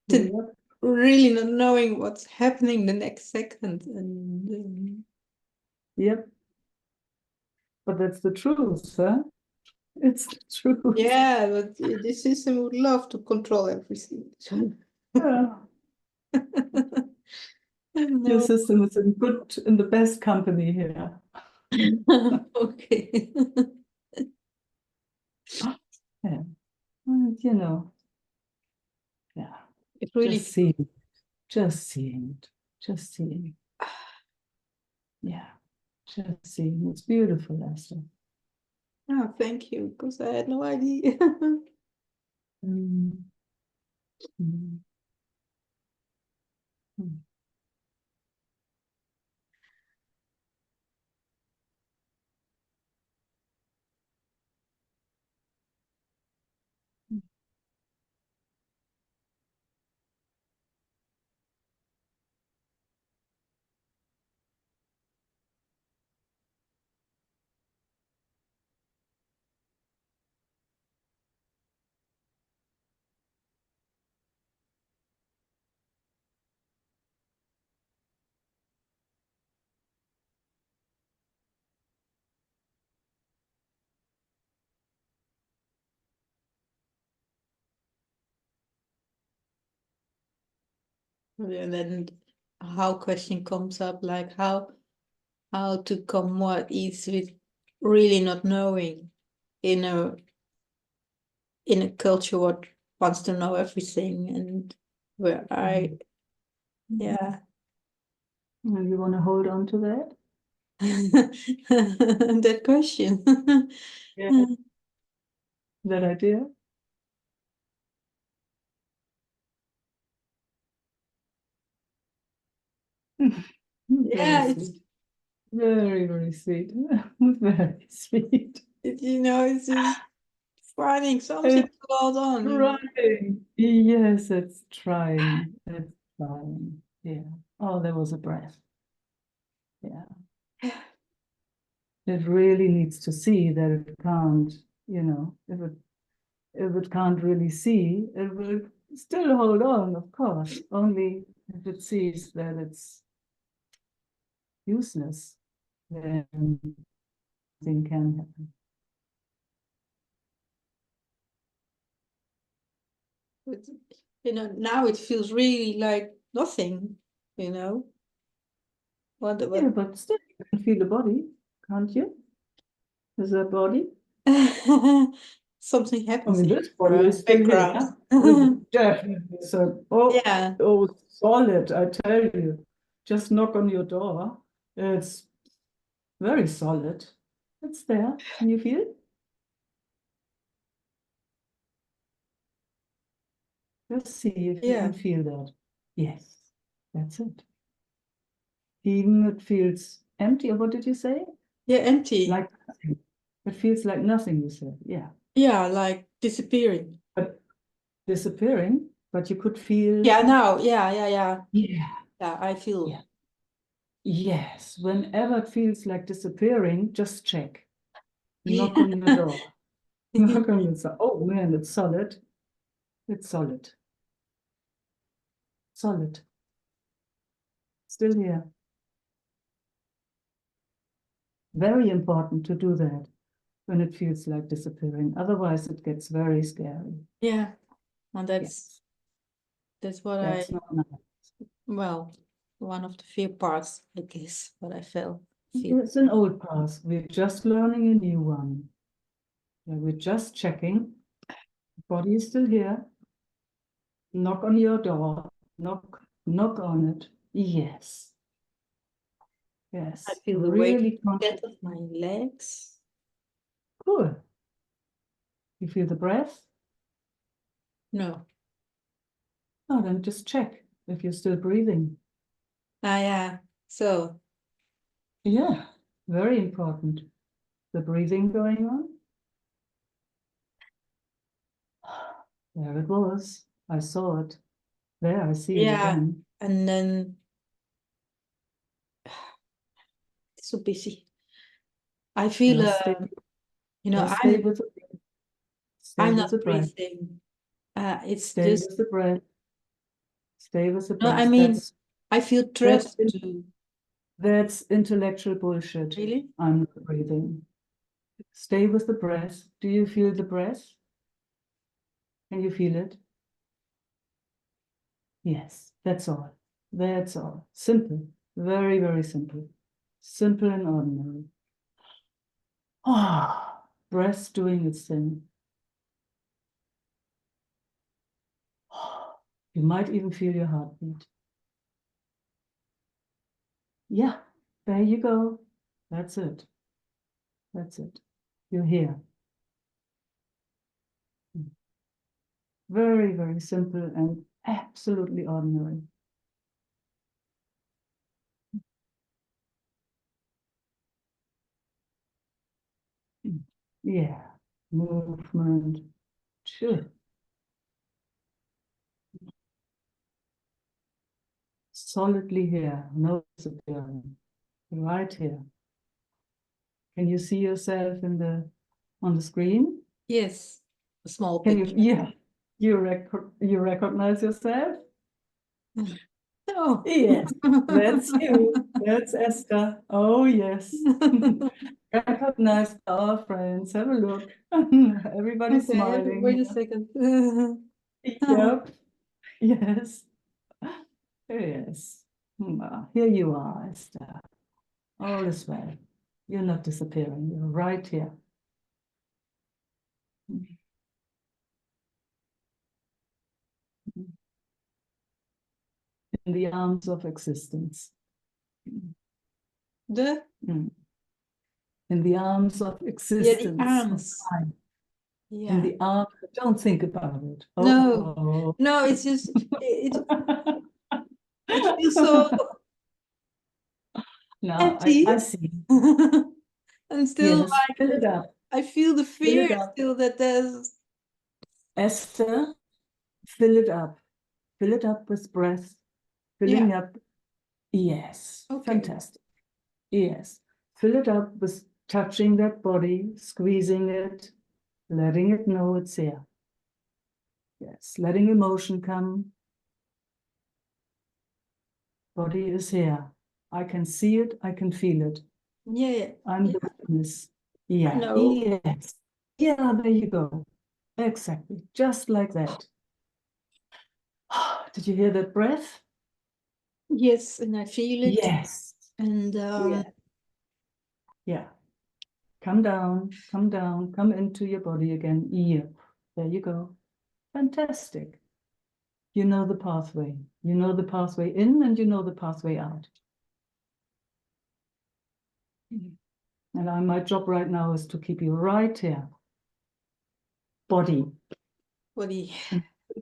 [SPEAKER 3] to
[SPEAKER 1] Yeah.
[SPEAKER 3] really not knowing what's happening the next second. And
[SPEAKER 1] Yep. But that's the truth, huh? It's the truth.
[SPEAKER 3] yeah, but the system would love to control everything.
[SPEAKER 1] Yeah. Your
[SPEAKER 3] No.
[SPEAKER 1] system is in the best company here.
[SPEAKER 3] Okay.
[SPEAKER 1] Yeah. And, you know, yeah.
[SPEAKER 3] It really,
[SPEAKER 1] Just seeing it. Just seeing it. Just seeing it. Yeah. Just seeing. It's beautiful, Esther.
[SPEAKER 3] oh, thank you, because I had no idea.
[SPEAKER 1] Mm. Mm. Mm.
[SPEAKER 3] And then how question comes up, like how to come more at ease with really not knowing in a culture what wants to know everything, and where yeah.
[SPEAKER 1] You want to hold on to that?
[SPEAKER 3] That question.
[SPEAKER 1] Yeah. That idea? Very
[SPEAKER 3] Yeah, it's
[SPEAKER 1] sweet. Very, very sweet. Very sweet.
[SPEAKER 3] it's just finding something
[SPEAKER 1] It's
[SPEAKER 3] to hold on,
[SPEAKER 1] trying. Yes, it's trying. It's trying. Yeah. Oh, there was a breath. Yeah. It really needs to see that it can't, if it can't really see, it will still hold on, of course, only if it sees that it's useless, then nothing can happen.
[SPEAKER 3] But, now it feels really like nothing, what
[SPEAKER 1] Yeah, but still you can feel the body, can't you? Is that body?
[SPEAKER 3] something
[SPEAKER 1] I
[SPEAKER 3] happens
[SPEAKER 1] mean,
[SPEAKER 3] in
[SPEAKER 1] this body
[SPEAKER 3] your
[SPEAKER 1] is still here.
[SPEAKER 3] background.
[SPEAKER 1] It's definitely so.
[SPEAKER 3] Yeah,
[SPEAKER 1] Oh, solid, I tell you. Just knock on your door. It's very solid. It's there. Can you feel it? Just see if you
[SPEAKER 3] yeah,
[SPEAKER 1] can feel that. Yes, that's it. Even it feels empty, or what did you say?
[SPEAKER 3] yeah, empty.
[SPEAKER 1] Like nothing. It feels like nothing, you said. Yeah.
[SPEAKER 3] Yeah, like disappearing.
[SPEAKER 1] But disappearing, but you could feel,
[SPEAKER 3] Yeah, now, yeah.
[SPEAKER 1] yeah,
[SPEAKER 3] Yeah, I feel.
[SPEAKER 1] yeah. Yes, whenever it feels like disappearing, just check. Knock on the door. Knock on the door. Oh man, it's solid. It's solid. Solid. Still here. Very important to do that when it feels like disappearing. Otherwise, it gets very scary.
[SPEAKER 3] Yeah, and
[SPEAKER 1] Yes,
[SPEAKER 3] that's what
[SPEAKER 1] that's not nice.
[SPEAKER 3] well, one of the fear parts, I guess, what I feel.
[SPEAKER 1] It's an old path. We're just learning a new one. Yeah, we're just checking. The body is still here. Knock on your door. Knock on it. Yes.
[SPEAKER 3] I
[SPEAKER 1] Yes.
[SPEAKER 3] feel the weight
[SPEAKER 1] Really conscious.
[SPEAKER 3] of my legs.
[SPEAKER 1] Cool. You feel the breath?
[SPEAKER 3] No.
[SPEAKER 1] Oh, then just check if you're still breathing.
[SPEAKER 3] Ah, yeah. So,
[SPEAKER 1] Yeah, very important. The breathing going on. There it was. I saw it. There, I see it
[SPEAKER 3] yeah.
[SPEAKER 1] again.
[SPEAKER 3] And then, so busy. I feel,
[SPEAKER 1] Just stay,
[SPEAKER 3] you know,
[SPEAKER 1] just stay with the breath. Stay
[SPEAKER 3] I'm
[SPEAKER 1] with
[SPEAKER 3] not
[SPEAKER 1] the breath.
[SPEAKER 3] breathing. It's
[SPEAKER 1] Stay
[SPEAKER 3] just,
[SPEAKER 1] with the breath. Stay with the
[SPEAKER 3] no, I
[SPEAKER 1] breath.
[SPEAKER 3] mean, I feel trust
[SPEAKER 1] that's
[SPEAKER 3] to,
[SPEAKER 1] That's intellectual bullshit.
[SPEAKER 3] really?
[SPEAKER 1] I'm not breathing. Stay with the breath. Do you feel the breath? Can you feel it? Yes, that's all. That's all. Simple. Very, very simple. Simple and ordinary. Ah, breath doing its thing. You might even feel your heartbeat. Yeah, there you go. That's it. That's it. You're here. Very, very simple and absolutely ordinary. Yeah, movement. Sure. Solidly here, no disappearing. Right here. Can you see yourself on the screen?
[SPEAKER 3] Yes, a small
[SPEAKER 1] Can you,
[SPEAKER 3] picture.
[SPEAKER 1] yeah, you recognize yourself?
[SPEAKER 3] Oh.
[SPEAKER 1] Yes, that's you. That's Esther. Oh, yes. Recognize our friends. Have a look. Everybody's
[SPEAKER 3] Okay,
[SPEAKER 1] smiling.
[SPEAKER 3] wait a second.
[SPEAKER 1] Yep. Yes. Yes. Here you are, Esther. All is well. You're not disappearing. You're right here. In the arms of existence.
[SPEAKER 3] The?
[SPEAKER 1] Mm. In the arms of
[SPEAKER 3] Yeah,
[SPEAKER 1] existence.
[SPEAKER 3] the arms.
[SPEAKER 1] In
[SPEAKER 3] Yeah.
[SPEAKER 1] the arms, don't think about it.
[SPEAKER 3] No,
[SPEAKER 1] Oh.
[SPEAKER 3] no, it's just, it feels so
[SPEAKER 1] No,
[SPEAKER 3] empty.
[SPEAKER 1] I see.
[SPEAKER 3] And still,
[SPEAKER 1] Yes, fill it up.
[SPEAKER 3] I feel the
[SPEAKER 1] Fill it
[SPEAKER 3] fear
[SPEAKER 1] up.
[SPEAKER 3] still that there's,
[SPEAKER 1] Esther, fill it up. Fill it up with breath. Filling
[SPEAKER 3] yeah,
[SPEAKER 1] up. Yes.
[SPEAKER 3] okay.
[SPEAKER 1] Fantastic. Yes. Fill it up with touching that body, squeezing it, letting it know it's here. Yes. Letting emotion come. Body is here. I can see it. I can feel it.
[SPEAKER 3] Yeah,
[SPEAKER 1] I'm
[SPEAKER 3] yeah,
[SPEAKER 1] the witness.
[SPEAKER 3] I
[SPEAKER 1] Yeah.
[SPEAKER 3] know.
[SPEAKER 1] Yes. Yeah, there you go. Exactly. Just like that. Did you hear that breath?
[SPEAKER 3] Yes, and I feel it.
[SPEAKER 1] Yes.
[SPEAKER 3] And
[SPEAKER 1] Yeah. Yeah. Come down, come into your body again. Yeah. There you go. Fantastic. You know the pathway. You know the pathway in and you know the pathway out. And my job right now is to keep you right here. Body.
[SPEAKER 3] body.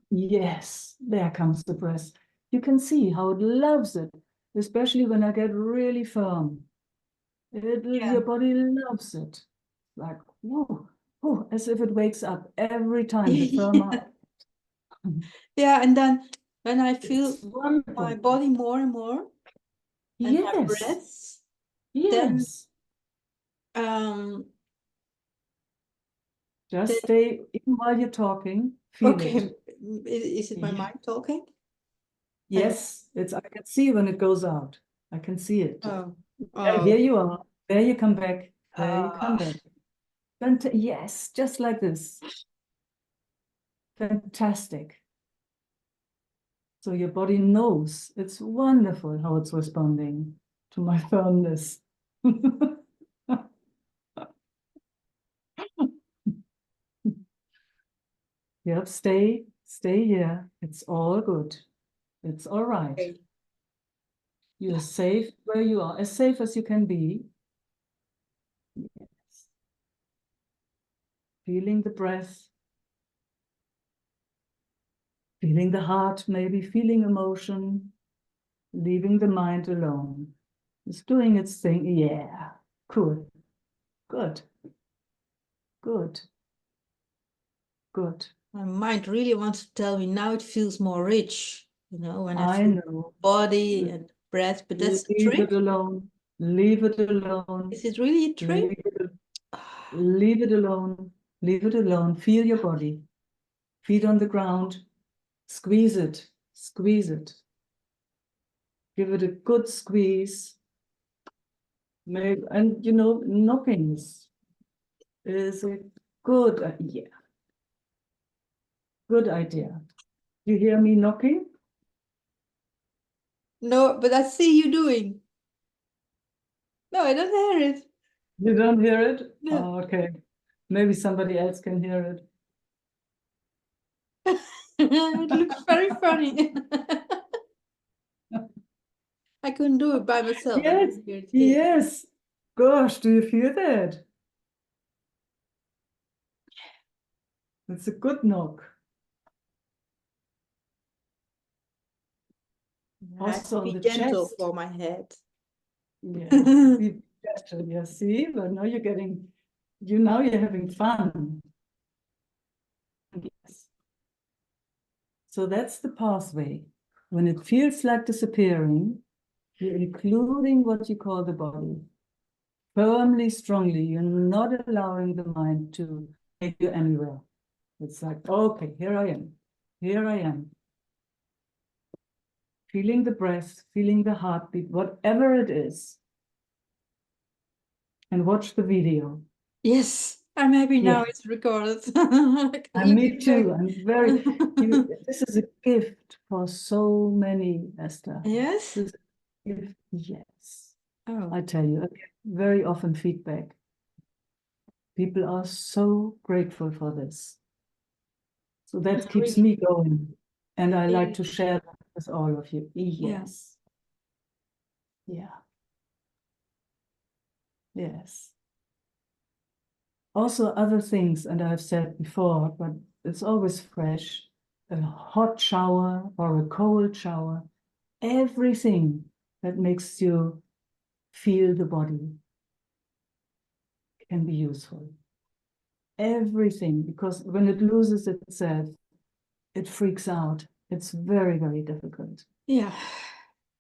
[SPEAKER 1] Yes, there comes the breath. You can see how it loves it, especially when I get really firm. Your body loves it. Like, whoa, whoa, as if it wakes up every time the firmer.
[SPEAKER 3] Yeah, and then when I feel
[SPEAKER 1] It's wonderful.
[SPEAKER 3] my body more and more, and my
[SPEAKER 1] Yes,
[SPEAKER 3] breath,
[SPEAKER 1] yes.
[SPEAKER 3] then
[SPEAKER 1] Just stay, even while you're talking, feel
[SPEAKER 3] okay,
[SPEAKER 1] it.
[SPEAKER 3] is it my
[SPEAKER 1] Yeah.
[SPEAKER 3] mind talking?
[SPEAKER 1] Yes, I can see when it goes out. I can see it.
[SPEAKER 3] Oh,
[SPEAKER 1] Here you are. There you come back. There you come
[SPEAKER 3] ah.
[SPEAKER 1] back. Yes, just like this. Fantastic. So your body knows. It's wonderful how it's responding to my firmness. Yep, stay here. It's all good. It's all right.
[SPEAKER 3] Okay.
[SPEAKER 1] You're safe where you are, as safe as you can be. Yes. Feeling the breath, feeling the heart, maybe feeling emotion, leaving the mind alone. It's doing its thing. Yeah, cool. Good. Good. Good.
[SPEAKER 3] My mind really wants to tell me now it feels more rich, when I
[SPEAKER 1] I
[SPEAKER 3] feel
[SPEAKER 1] know.
[SPEAKER 3] body and breath, but that's the
[SPEAKER 1] Leave
[SPEAKER 3] trick.
[SPEAKER 1] it alone. Leave it alone.
[SPEAKER 3] Is it really a trick?
[SPEAKER 1] Leave it. Leave it alone. Leave it alone. Feel your body. Feet on the ground. Squeeze it. Squeeze it. Give it a good squeeze. And you know, knocking is a good idea. Good idea. You hear me knocking?
[SPEAKER 3] No, but I see you doing. No, I don't hear it.
[SPEAKER 1] You don't hear it?
[SPEAKER 3] No.
[SPEAKER 1] Oh, okay. Maybe somebody else can hear it.
[SPEAKER 3] It looks very funny. I couldn't do it by myself. I
[SPEAKER 1] Yes,
[SPEAKER 3] didn't hear it here.
[SPEAKER 1] yes. Gosh, do you feel that? It's a good knock.
[SPEAKER 3] I have to
[SPEAKER 1] Also on
[SPEAKER 3] be
[SPEAKER 1] the
[SPEAKER 3] gentle
[SPEAKER 1] chest.
[SPEAKER 3] for my head.
[SPEAKER 1] Yeah, be gentle. Yeah, see, but now you're getting, now you're having fun. Yes. So that's the pathway. When it feels like disappearing, you're including what you call the body. Firmly, strongly, you're not allowing the mind to take you anywhere. It's like, okay, here I am. Here I am. Feeling the breath, feeling the heartbeat, whatever it is. And watch the video.
[SPEAKER 3] Yes, I'm happy now
[SPEAKER 1] Yes.
[SPEAKER 3] it's recorded.
[SPEAKER 1] And me too. I'm very, this is a gift for so many, Esther.
[SPEAKER 3] Yes?
[SPEAKER 1] This is a gift, yes.
[SPEAKER 3] Oh,
[SPEAKER 1] I tell you, I get very often feedback. People are so grateful for this. So that keeps
[SPEAKER 3] really?
[SPEAKER 1] me going. And I like
[SPEAKER 3] Yeah.
[SPEAKER 1] to share that with all of you. Yes. Yeah. Yes. Also other things, and I've said before, but it's always fresh, a hot shower or a cold shower, everything that makes you feel the body can be useful. Everything, because when it loses itself, it freaks out. It's very, very difficult.
[SPEAKER 3] Yeah.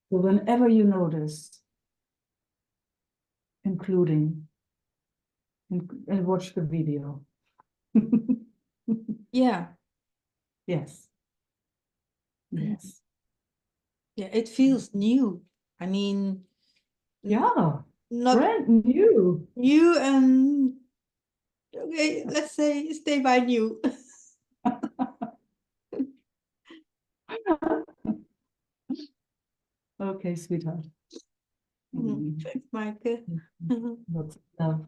[SPEAKER 1] So whenever you notice, including, and watch the video.
[SPEAKER 3] Yeah.
[SPEAKER 1] Yes. Yes.
[SPEAKER 3] Yeah, it feels new. I mean,
[SPEAKER 1] Yeah.
[SPEAKER 3] not
[SPEAKER 1] Brand new.
[SPEAKER 3] new and okay, let's say stay by new.
[SPEAKER 1] Okay, sweetheart.
[SPEAKER 3] Thanks, Meike.
[SPEAKER 1] Lots of love.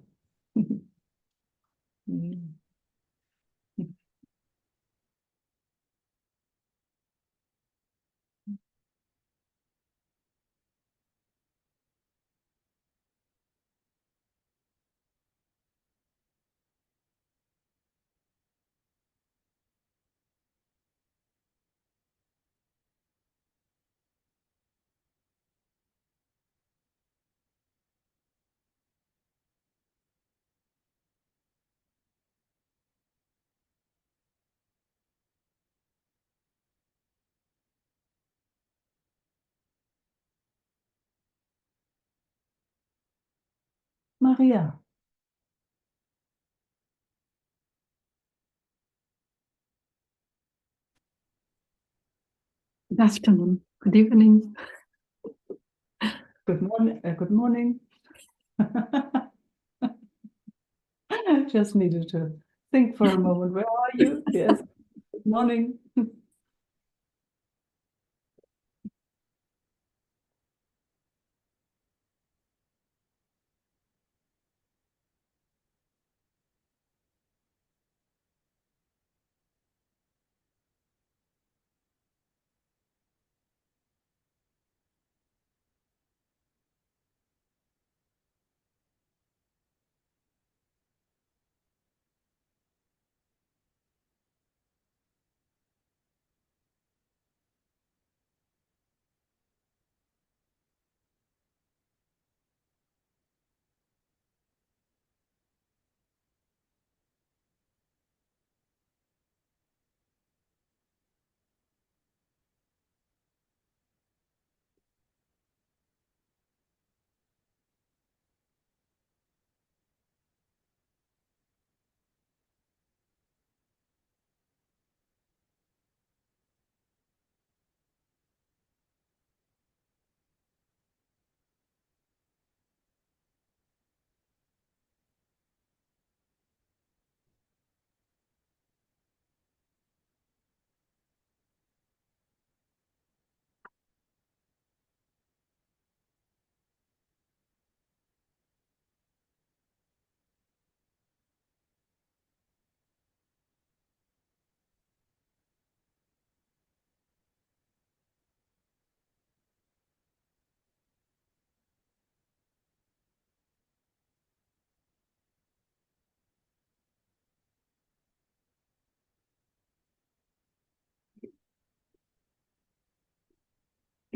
[SPEAKER 1] Mm. Maria.
[SPEAKER 4] Good afternoon. Good evening.
[SPEAKER 1] Good morning. Good morning. Just needed to think for a moment. Where are you? Yes. Good morning.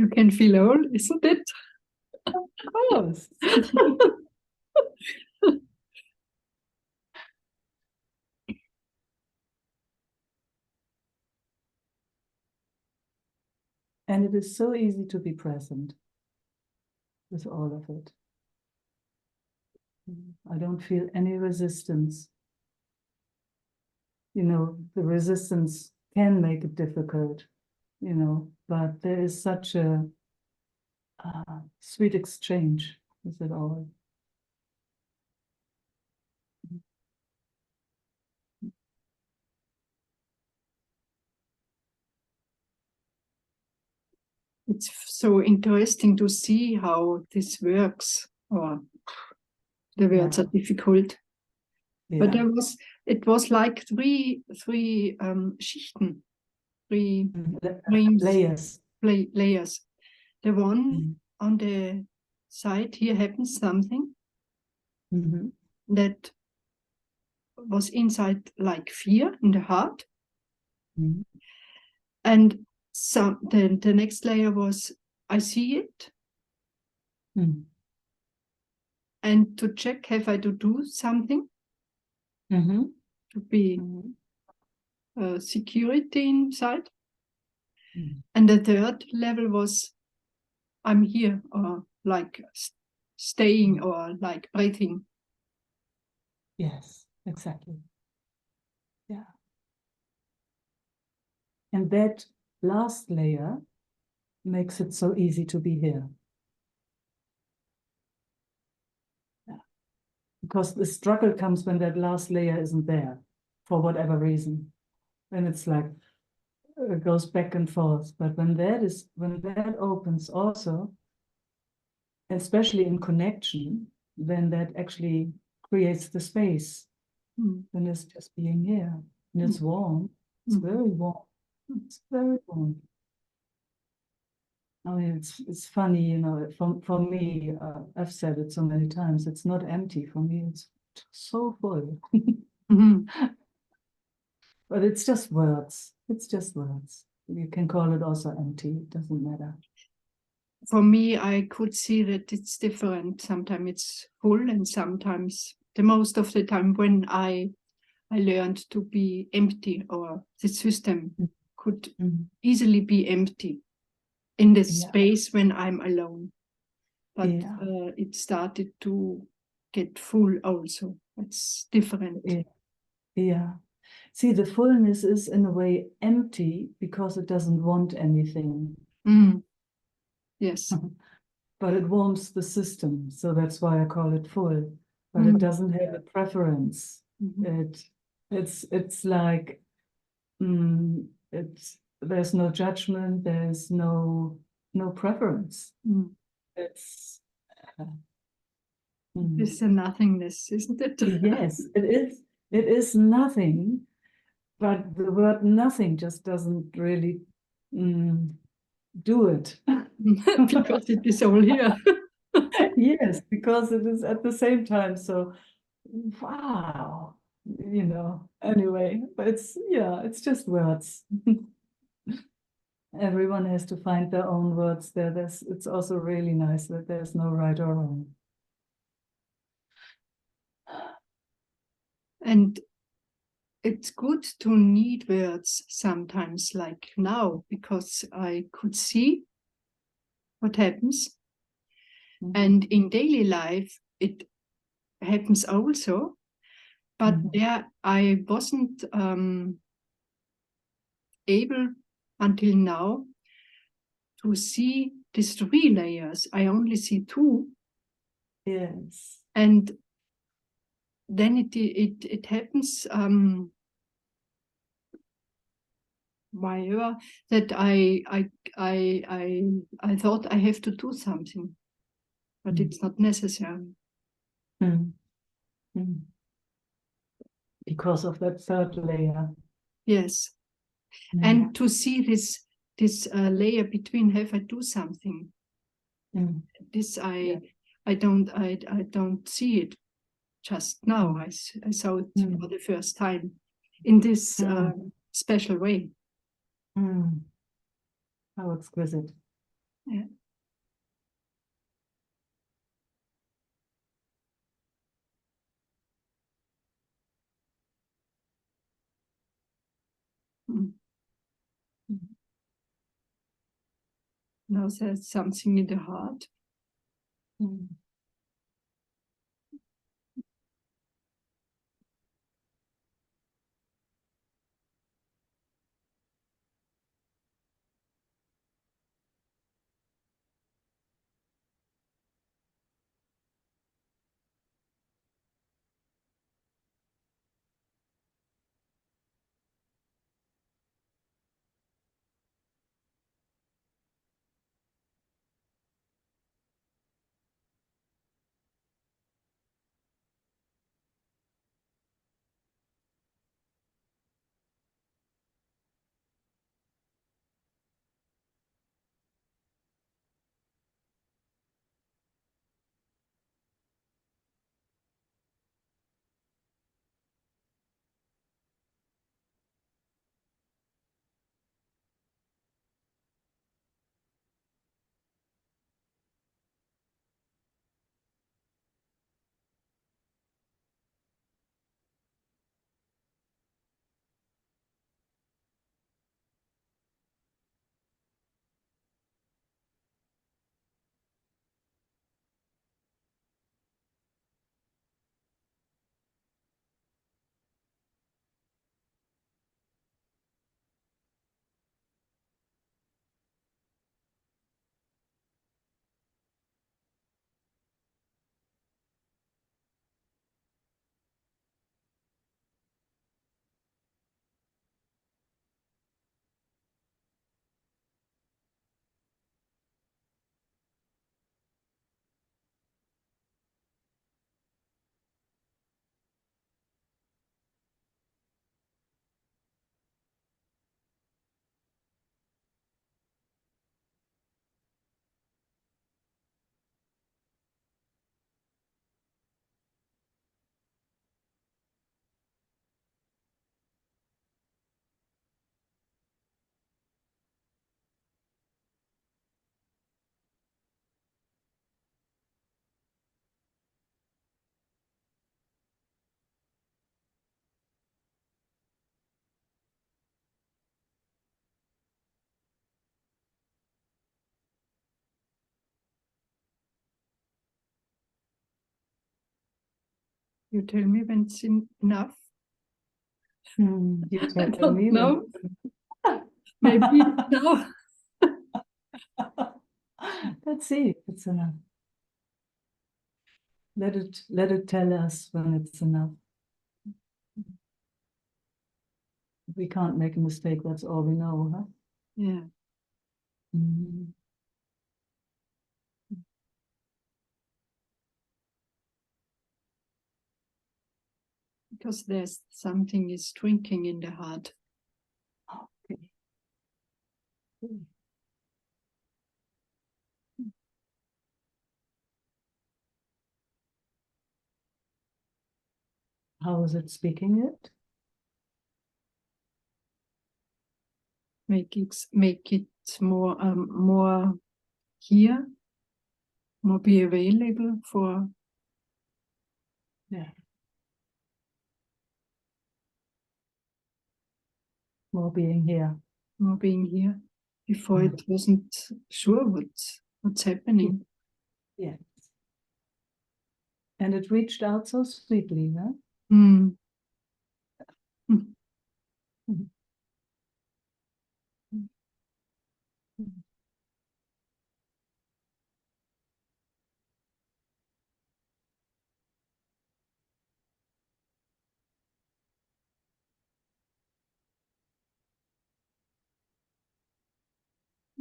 [SPEAKER 4] You can feel all, isn't it?
[SPEAKER 1] Of course. And it is so easy to be present with all of it. I don't feel any resistance. You know, the resistance can make it difficult, you know, but there is such a sweet exchange with it all.
[SPEAKER 4] It's so interesting to see how this works. Or the words
[SPEAKER 1] Yeah.
[SPEAKER 4] are difficult. But
[SPEAKER 1] Yeah.
[SPEAKER 4] it was like three Schichten, three frames,
[SPEAKER 1] Layers.
[SPEAKER 4] layers. The one
[SPEAKER 1] Mm.
[SPEAKER 4] on the side here happens something
[SPEAKER 1] Mhm.
[SPEAKER 4] that was inside like fear in the heart.
[SPEAKER 1] Mhm.
[SPEAKER 4] And so the next layer was, I see it.
[SPEAKER 1] Mhm.
[SPEAKER 4] And to check, have I to do something
[SPEAKER 1] Mhm.
[SPEAKER 4] to be
[SPEAKER 1] Mhm.
[SPEAKER 4] security inside?
[SPEAKER 1] Mhm.
[SPEAKER 4] And the third level was, I'm here, or like staying, or like breathing.
[SPEAKER 1] Yes, exactly. Yeah. And that last layer makes it so easy to be here. Yeah. Because the struggle comes when that last layer isn't there, for whatever reason. And it's like, it goes back and forth. But when that opens also, especially in connection, then that actually creates the space. Then it's just being here. And it's warm. It's very warm. It's very warm. I mean, it's funny, you know, for me, I've said it so many times, it's not empty. For me, it's so full. But it's just words. It's just words. You can call it also empty. It doesn't matter.
[SPEAKER 4] For me, I could see that it's different. Sometimes it's full, and sometimes, the most of the time, when I learned to be empty, or the system could easily be empty in the space when I'm alone. But it started to get full also. It's different.
[SPEAKER 1] Yeah. See, the fullness is in a way empty because it doesn't want anything.
[SPEAKER 4] Yes.
[SPEAKER 1] But it warms the system. So that's why I call it full. But it doesn't have a preference. It's like there's no judgment, there's no preference. It's
[SPEAKER 4] It's a nothingness, isn't it?
[SPEAKER 1] yes, it is nothing, but the word nothing just doesn't really do it.
[SPEAKER 4] Because it is all here.
[SPEAKER 1] Yes, because it is at the same time so wow, you know. Anyway, but it's just words. Everyone has to find their own words there. It's also really nice that there's no right or wrong.
[SPEAKER 4] And it's good to need words sometimes, like now, because I could see what happens. And in daily life, it happens also. But there I wasn't able until now to see these 3 layers. I only see 2.
[SPEAKER 1] Yes.
[SPEAKER 4] And then it happens whenever that I thought I have to do something, but it's not necessary.
[SPEAKER 1] Because of that third layer.
[SPEAKER 4] Yes. And to see this layer between, have I do something? This I don't see it just now. I saw it for the first time in this special way.
[SPEAKER 1] How exquisite.
[SPEAKER 4] Yeah. Mm. Now there's something in the heart.
[SPEAKER 1] Mm.
[SPEAKER 4] You tell me when it's enough.
[SPEAKER 1] You
[SPEAKER 4] I
[SPEAKER 1] tell
[SPEAKER 4] don't
[SPEAKER 1] me.
[SPEAKER 4] know. Maybe now.
[SPEAKER 1] Let's see if it's enough. Let it tell us when it's enough. We can't make a mistake, that's all we know, huh?
[SPEAKER 4] Yeah.
[SPEAKER 1] Mhm.
[SPEAKER 4] Because there's something is drinking in the heart.
[SPEAKER 1] Okay. How is it speaking it?
[SPEAKER 4] Make it more here, more be available for
[SPEAKER 1] Yeah. More being here.
[SPEAKER 4] more being here. Before
[SPEAKER 1] Yeah.
[SPEAKER 4] it wasn't sure what's happening.
[SPEAKER 1] Yeah. And it reached out so sweetly, huh?
[SPEAKER 4] Mm. Mm.
[SPEAKER 1] Mhm.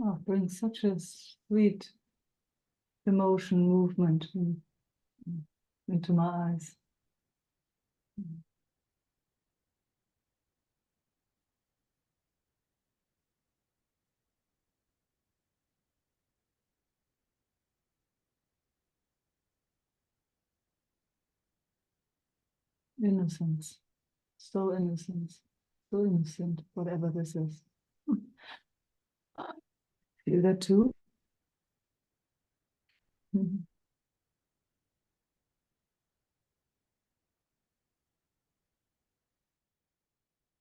[SPEAKER 1] Oh, brings such a sweet emotion, movement into my eyes. Innocence, so innocent, so innocent, whatever this is. Feel that too? Mhm.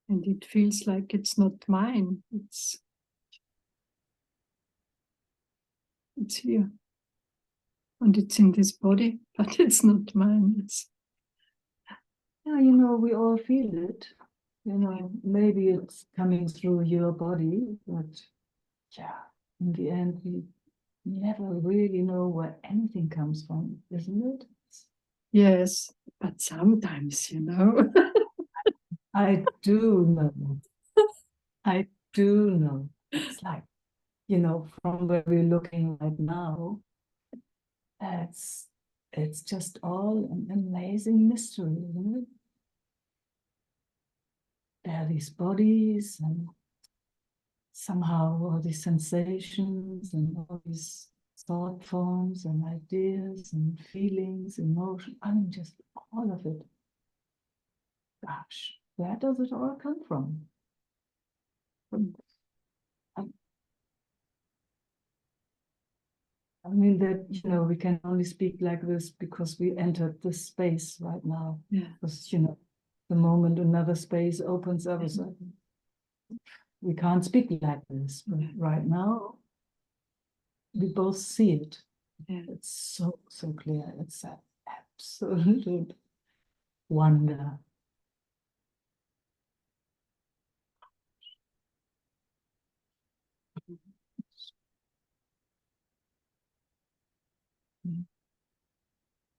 [SPEAKER 4] And it feels like it's not mine. It's here. And it's in this body, but it's not mine.
[SPEAKER 1] Yeah, we all feel it. Maybe it's coming through your body, but yeah, in the end, we never really know where anything comes from, isn't it?
[SPEAKER 4] Yes, but sometimes,
[SPEAKER 1] I do know. I do know. It's like, from where we're looking right now, it's just all an amazing mystery, isn't it? There are these bodies and somehow all these sensations and all these thought forms and ideas and feelings, emotion. I mean, just all of it. Gosh, where does it all come from? I mean that, we can only speak like this because we entered this space right now.
[SPEAKER 4] Yeah.
[SPEAKER 1] Because, the moment another space opens up, it's like, we can't speak like this. But right now, we both see it.
[SPEAKER 4] Yeah.
[SPEAKER 1] It's so, so clear. It's an absolute wonder.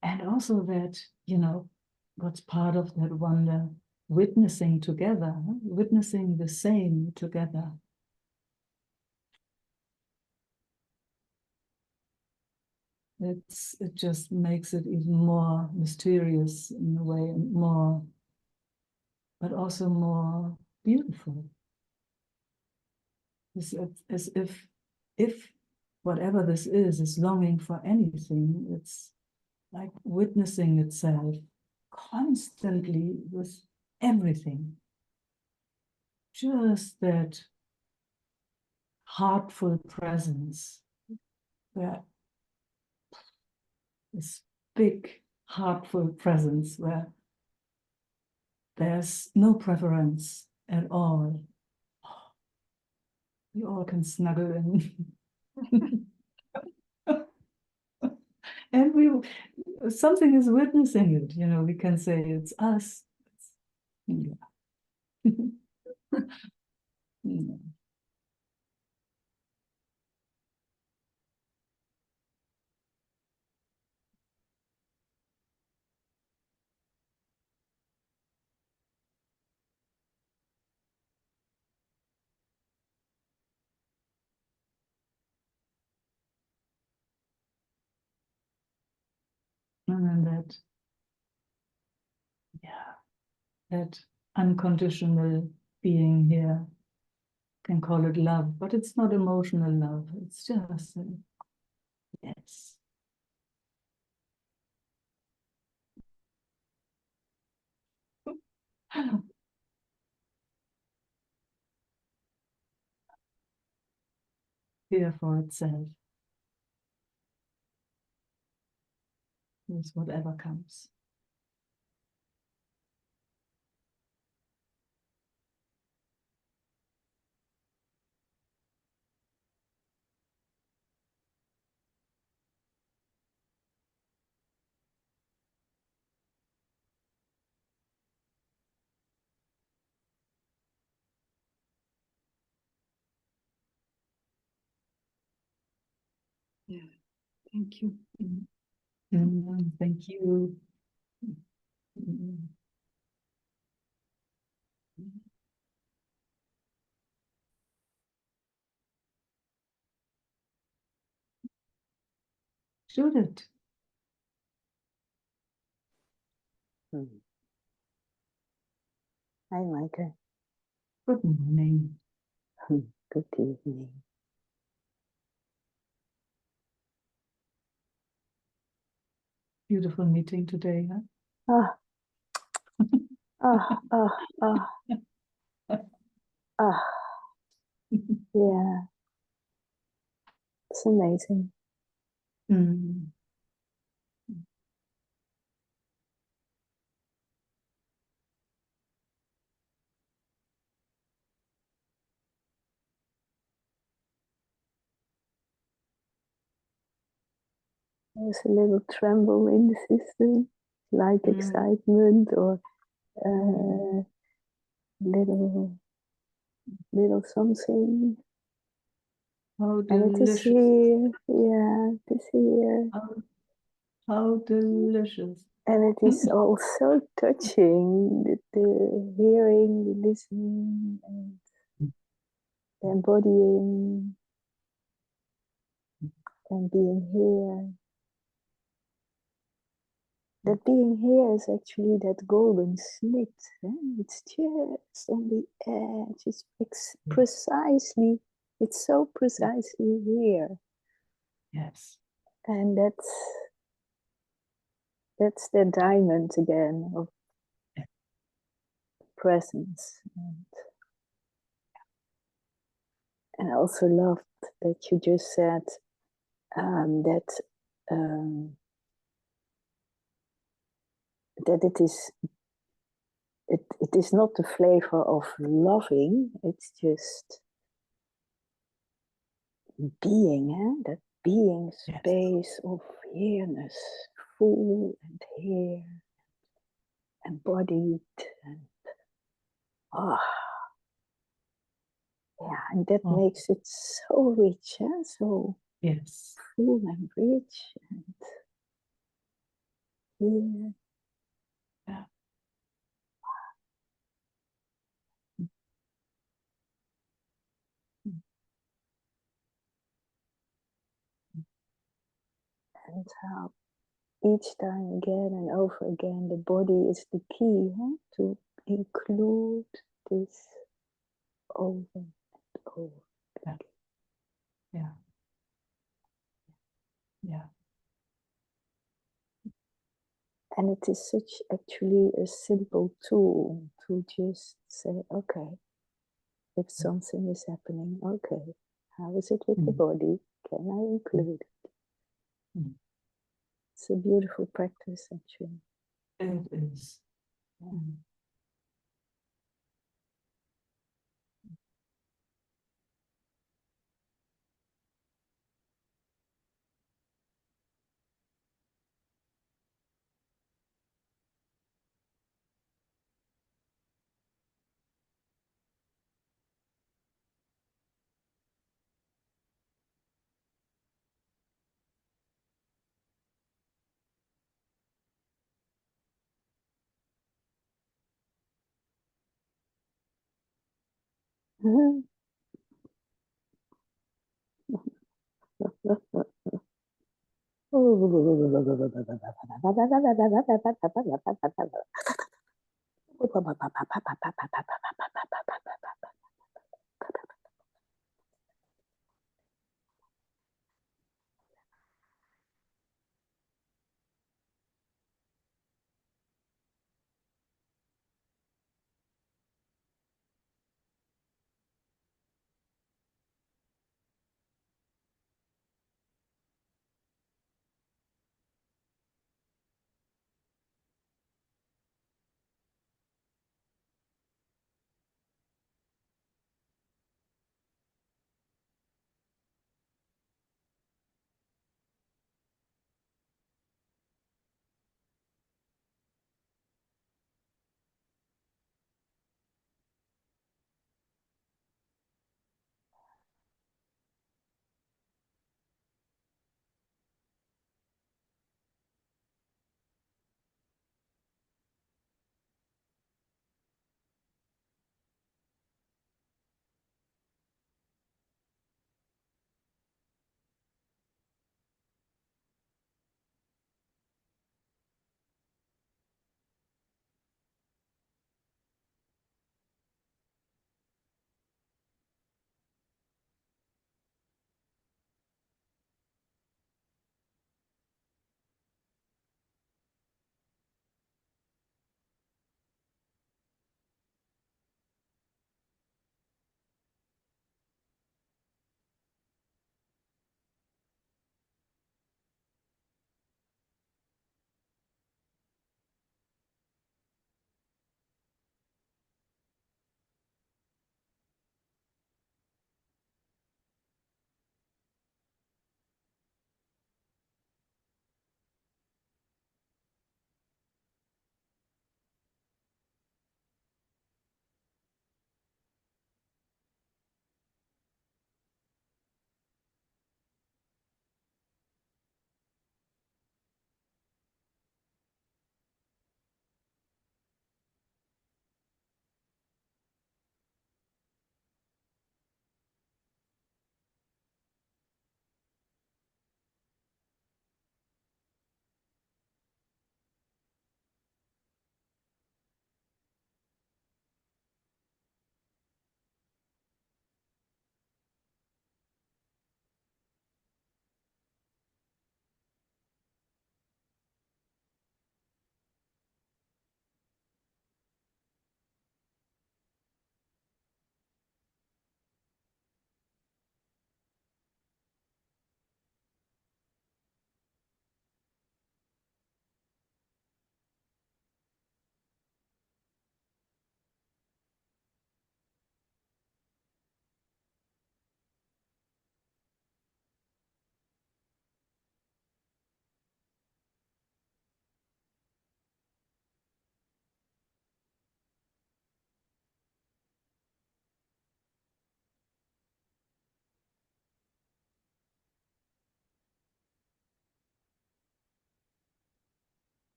[SPEAKER 1] And also that, what's part of that wonder, witnessing together, witnessing the same together. It just makes it even more mysterious in a way, and more, but also more beautiful. It's as if whatever this is longing for anything, it's like witnessing itself constantly with everything. Just that heartful presence, where this big heartful presence where there's no preference at all. We all can snuggle in. And something is witnessing it, we can say it's us. Yeah. Yeah. And then that unconditional being here, can call it love, but it's not emotional love. It's just yes. Here for itself, with whatever comes.
[SPEAKER 4] Yeah. Thank you.
[SPEAKER 1] Thank you. Should it?
[SPEAKER 5] Hi, Meike.
[SPEAKER 1] Good morning.
[SPEAKER 5] Good evening.
[SPEAKER 1] Beautiful meeting today, huh?
[SPEAKER 5] Ah, ah, ah, ah, ah. Yeah, it's amazing.
[SPEAKER 1] Mm.
[SPEAKER 5] There's a little tremble in the system, like excitement or little something.
[SPEAKER 1] How
[SPEAKER 5] And it is
[SPEAKER 1] delicious.
[SPEAKER 5] here, yeah, it is here.
[SPEAKER 1] How delicious.
[SPEAKER 5] And it is all so touching, the hearing, the listening, and the embodying, and being here. That being here is actually that golden slit. It's just on the edge. It's precisely, it's so precisely here.
[SPEAKER 1] Yes.
[SPEAKER 5] And that's the diamond again of presence. And I also loved that you just said that it is not the flavor of loving, it's just being, that being space of here-ness, full and here, embodied, and and that makes it so rich, so full and rich, and here.
[SPEAKER 1] Yeah.
[SPEAKER 5] And how each time again and over again the body is the key to include this over and over again.
[SPEAKER 1] Yeah. Yeah.
[SPEAKER 5] And it is such actually a simple tool to just say, okay, if something is happening, okay, how is it with the body? Can I include it? It's a beautiful practice, actually.
[SPEAKER 1] It is.
[SPEAKER 5] Yeah.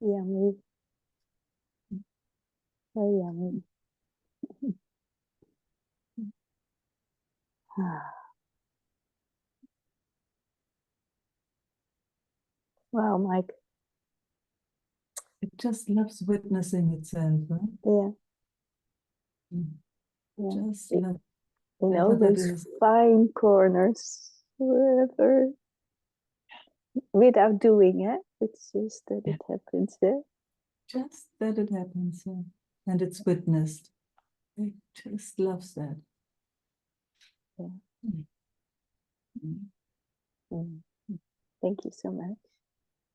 [SPEAKER 5] Yummy. So yummy. Wow, Mike.
[SPEAKER 1] It just loves witnessing itself, huh?
[SPEAKER 5] Yeah.
[SPEAKER 1] Mm.
[SPEAKER 5] Yeah.
[SPEAKER 1] Just love
[SPEAKER 5] In all
[SPEAKER 1] whatever that
[SPEAKER 5] those
[SPEAKER 1] is.
[SPEAKER 5] fine corners, wherever, without doing it. It's just that
[SPEAKER 1] Yeah.
[SPEAKER 5] it happens there.
[SPEAKER 1] Just that it happens, and it's witnessed. It just loves that.
[SPEAKER 5] Yeah.
[SPEAKER 1] Mm. Mm.
[SPEAKER 5] Mm. Thank you so much.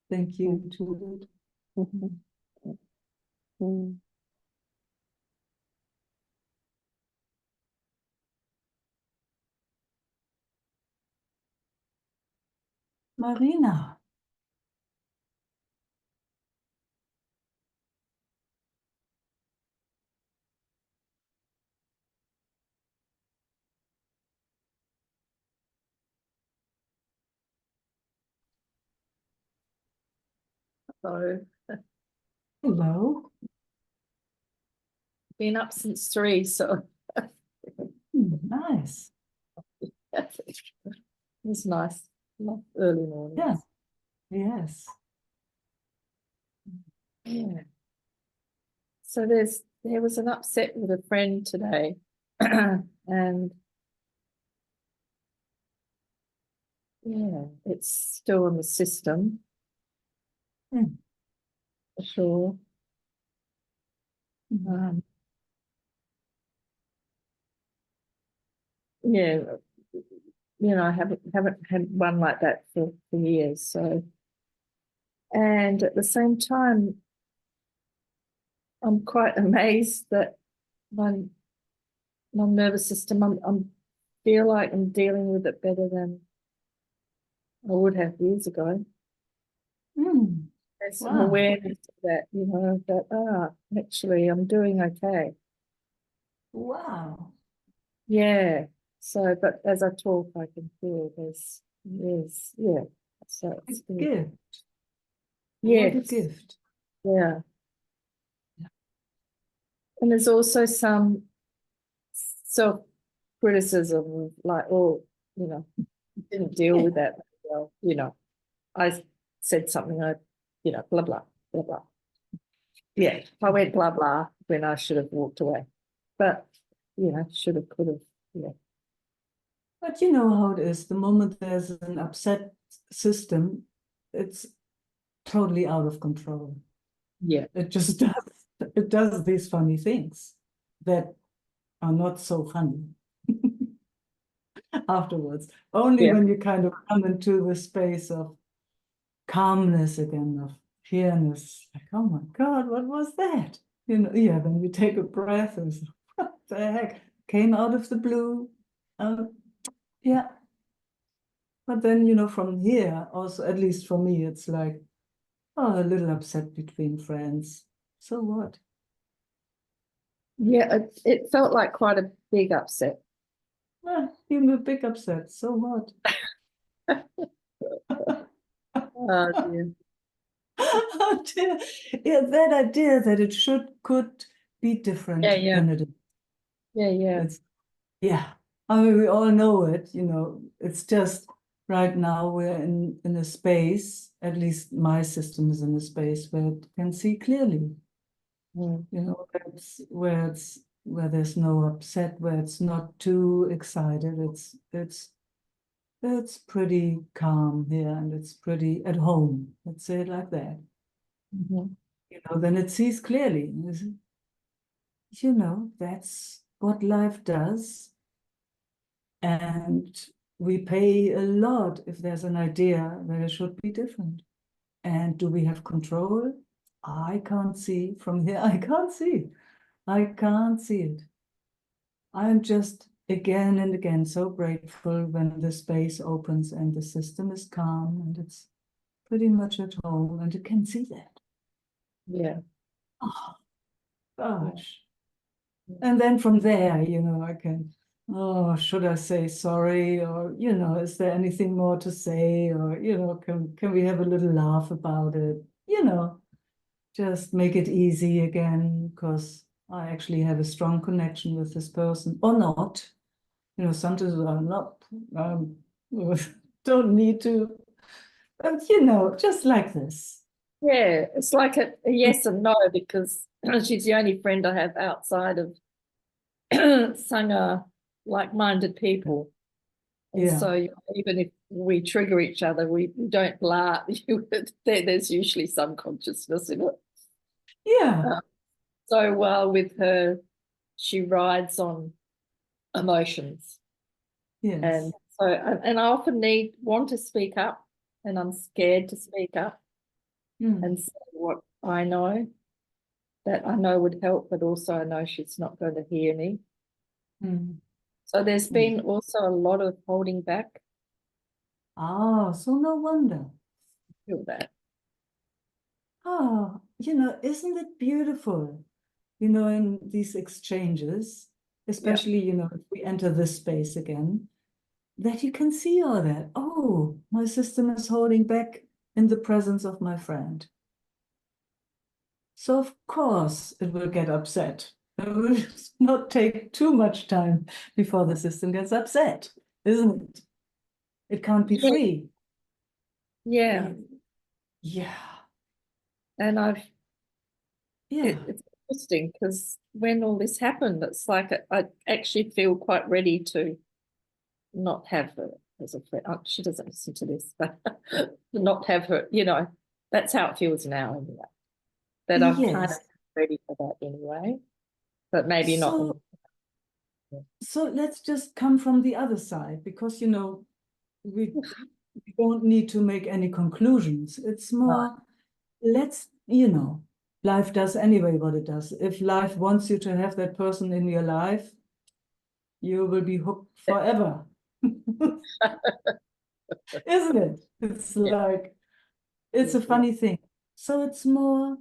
[SPEAKER 1] Thank you, Judith.
[SPEAKER 5] Mm. Mm.
[SPEAKER 1] Marina.
[SPEAKER 6] So
[SPEAKER 1] Hello.
[SPEAKER 6] been up since 3, so
[SPEAKER 1] Nice.
[SPEAKER 6] it's nice. Love early mornings.
[SPEAKER 1] Yeah. Yes.
[SPEAKER 6] Yeah. So there was an upset with a friend today, and yeah, it's still in the system
[SPEAKER 1] Mm.
[SPEAKER 6] for sure.
[SPEAKER 1] Mm.
[SPEAKER 6] Yeah, I haven't had one like that for years. So, and at the same time, I'm quite amazed that my nervous system, I'm feel like I'm dealing with it better than I would have years ago.
[SPEAKER 1] Mm.
[SPEAKER 6] There's some
[SPEAKER 1] Wow.
[SPEAKER 6] awareness of that, that actually I'm doing okay.
[SPEAKER 1] Wow.
[SPEAKER 6] Yeah. So, but as I talk, I can feel yeah. So
[SPEAKER 1] A
[SPEAKER 6] it's good.
[SPEAKER 1] gift.
[SPEAKER 6] Yes.
[SPEAKER 1] What a gift.
[SPEAKER 6] Yeah.
[SPEAKER 1] Yeah.
[SPEAKER 6] And there's also some self-criticism of like, oh, didn't deal with that well. I said something, blah, blah, blah, blah. Yeah, I went blah, blah when I should have walked away. But, should have, could have, yeah.
[SPEAKER 1] But you know how it is. The moment there's an upset system, it's totally out of control.
[SPEAKER 6] Yeah.
[SPEAKER 1] It just does these funny things that are not so funny afterwards. Only
[SPEAKER 6] Yeah.
[SPEAKER 1] when you kind of come into the space of calmness again, of clearness, like, oh my God, what was that? Yeah, then you take a breath and say, what the heck? Came out of the blue. Yeah. But then, from here, also, at least for me, it's like, oh, a little upset between friends. So what?
[SPEAKER 6] Yeah, it felt like quite a big upset.
[SPEAKER 1] Even a big upset. So what?
[SPEAKER 6] Oh, dear.
[SPEAKER 1] Oh, dear. Yeah, that idea that it could be different
[SPEAKER 6] Yeah.
[SPEAKER 1] than it is.
[SPEAKER 6] Yeah.
[SPEAKER 1] Yeah. I mean, we all know it, it's just right now we're in a space, at least my system is in a space where it can see clearly,
[SPEAKER 6] Mm.
[SPEAKER 1] where there's no upset, where it's not too excited. It's pretty calm here and it's pretty at home. Let's say it like that.
[SPEAKER 6] Mhm.
[SPEAKER 1] Then it sees clearly. That's what life does. And we pay a lot if there's an idea that it should be different. And do we have control? I can't see from here. I can't see. I can't see it. I'm just again and again so grateful when the space opens and the system is calm and it's pretty much at home and it can see that.
[SPEAKER 6] Yeah.
[SPEAKER 1] Oh, gosh.
[SPEAKER 6] Yeah.
[SPEAKER 1] And then from there, I can, should I say sorry? Or, is there anything more to say? Or, can we have a little laugh about it? just make it easy again, because I actually have a strong connection with this person, or not. You know, sometimes I'm not, don't need to, you know, just like this.
[SPEAKER 6] Yeah, it's like a yes and no, because she's the only friend I have outside of Sangha, like-minded people. And
[SPEAKER 1] Yeah.
[SPEAKER 6] so even if we trigger each other, we don't laugh. There's usually some consciousness in it.
[SPEAKER 1] Yeah.
[SPEAKER 6] So while with her, she rides on emotions.
[SPEAKER 1] Yes.
[SPEAKER 6] And so, and I often want to speak up, and I'm scared to speak up and say what I know that I know would help, but also I know she's not going to hear me. So there's been also a lot of holding back.
[SPEAKER 1] Ah, so no wonder.
[SPEAKER 6] Feel that.
[SPEAKER 1] Oh, you know, isn't it beautiful? You know, in these exchanges, especially, you know, if we enter this space again, that you can see all that. Oh, my system is holding back in the presence of my friend. So of course it will get upset. It will not take too much time before the system gets upset, isn't it? It can't be free.
[SPEAKER 6] Yeah.
[SPEAKER 1] Yeah.
[SPEAKER 6] And
[SPEAKER 1] Yeah.
[SPEAKER 6] it's interesting because when all this happened, it's like I actually feel quite ready to not have her as a friend. Oh, she doesn't listen to this, but not have her, you know, that's how it feels now anyway. That I'm kind of ready for that anyway, but maybe not.
[SPEAKER 1] So let's just come from the other side, because, you know, we don't need to make any conclusions. It's more, let's, you know, life does anyway what it does. If life wants you to have that person in your life, you will be hooked forever. Isn't it? It's like, it's a funny thing. So it's more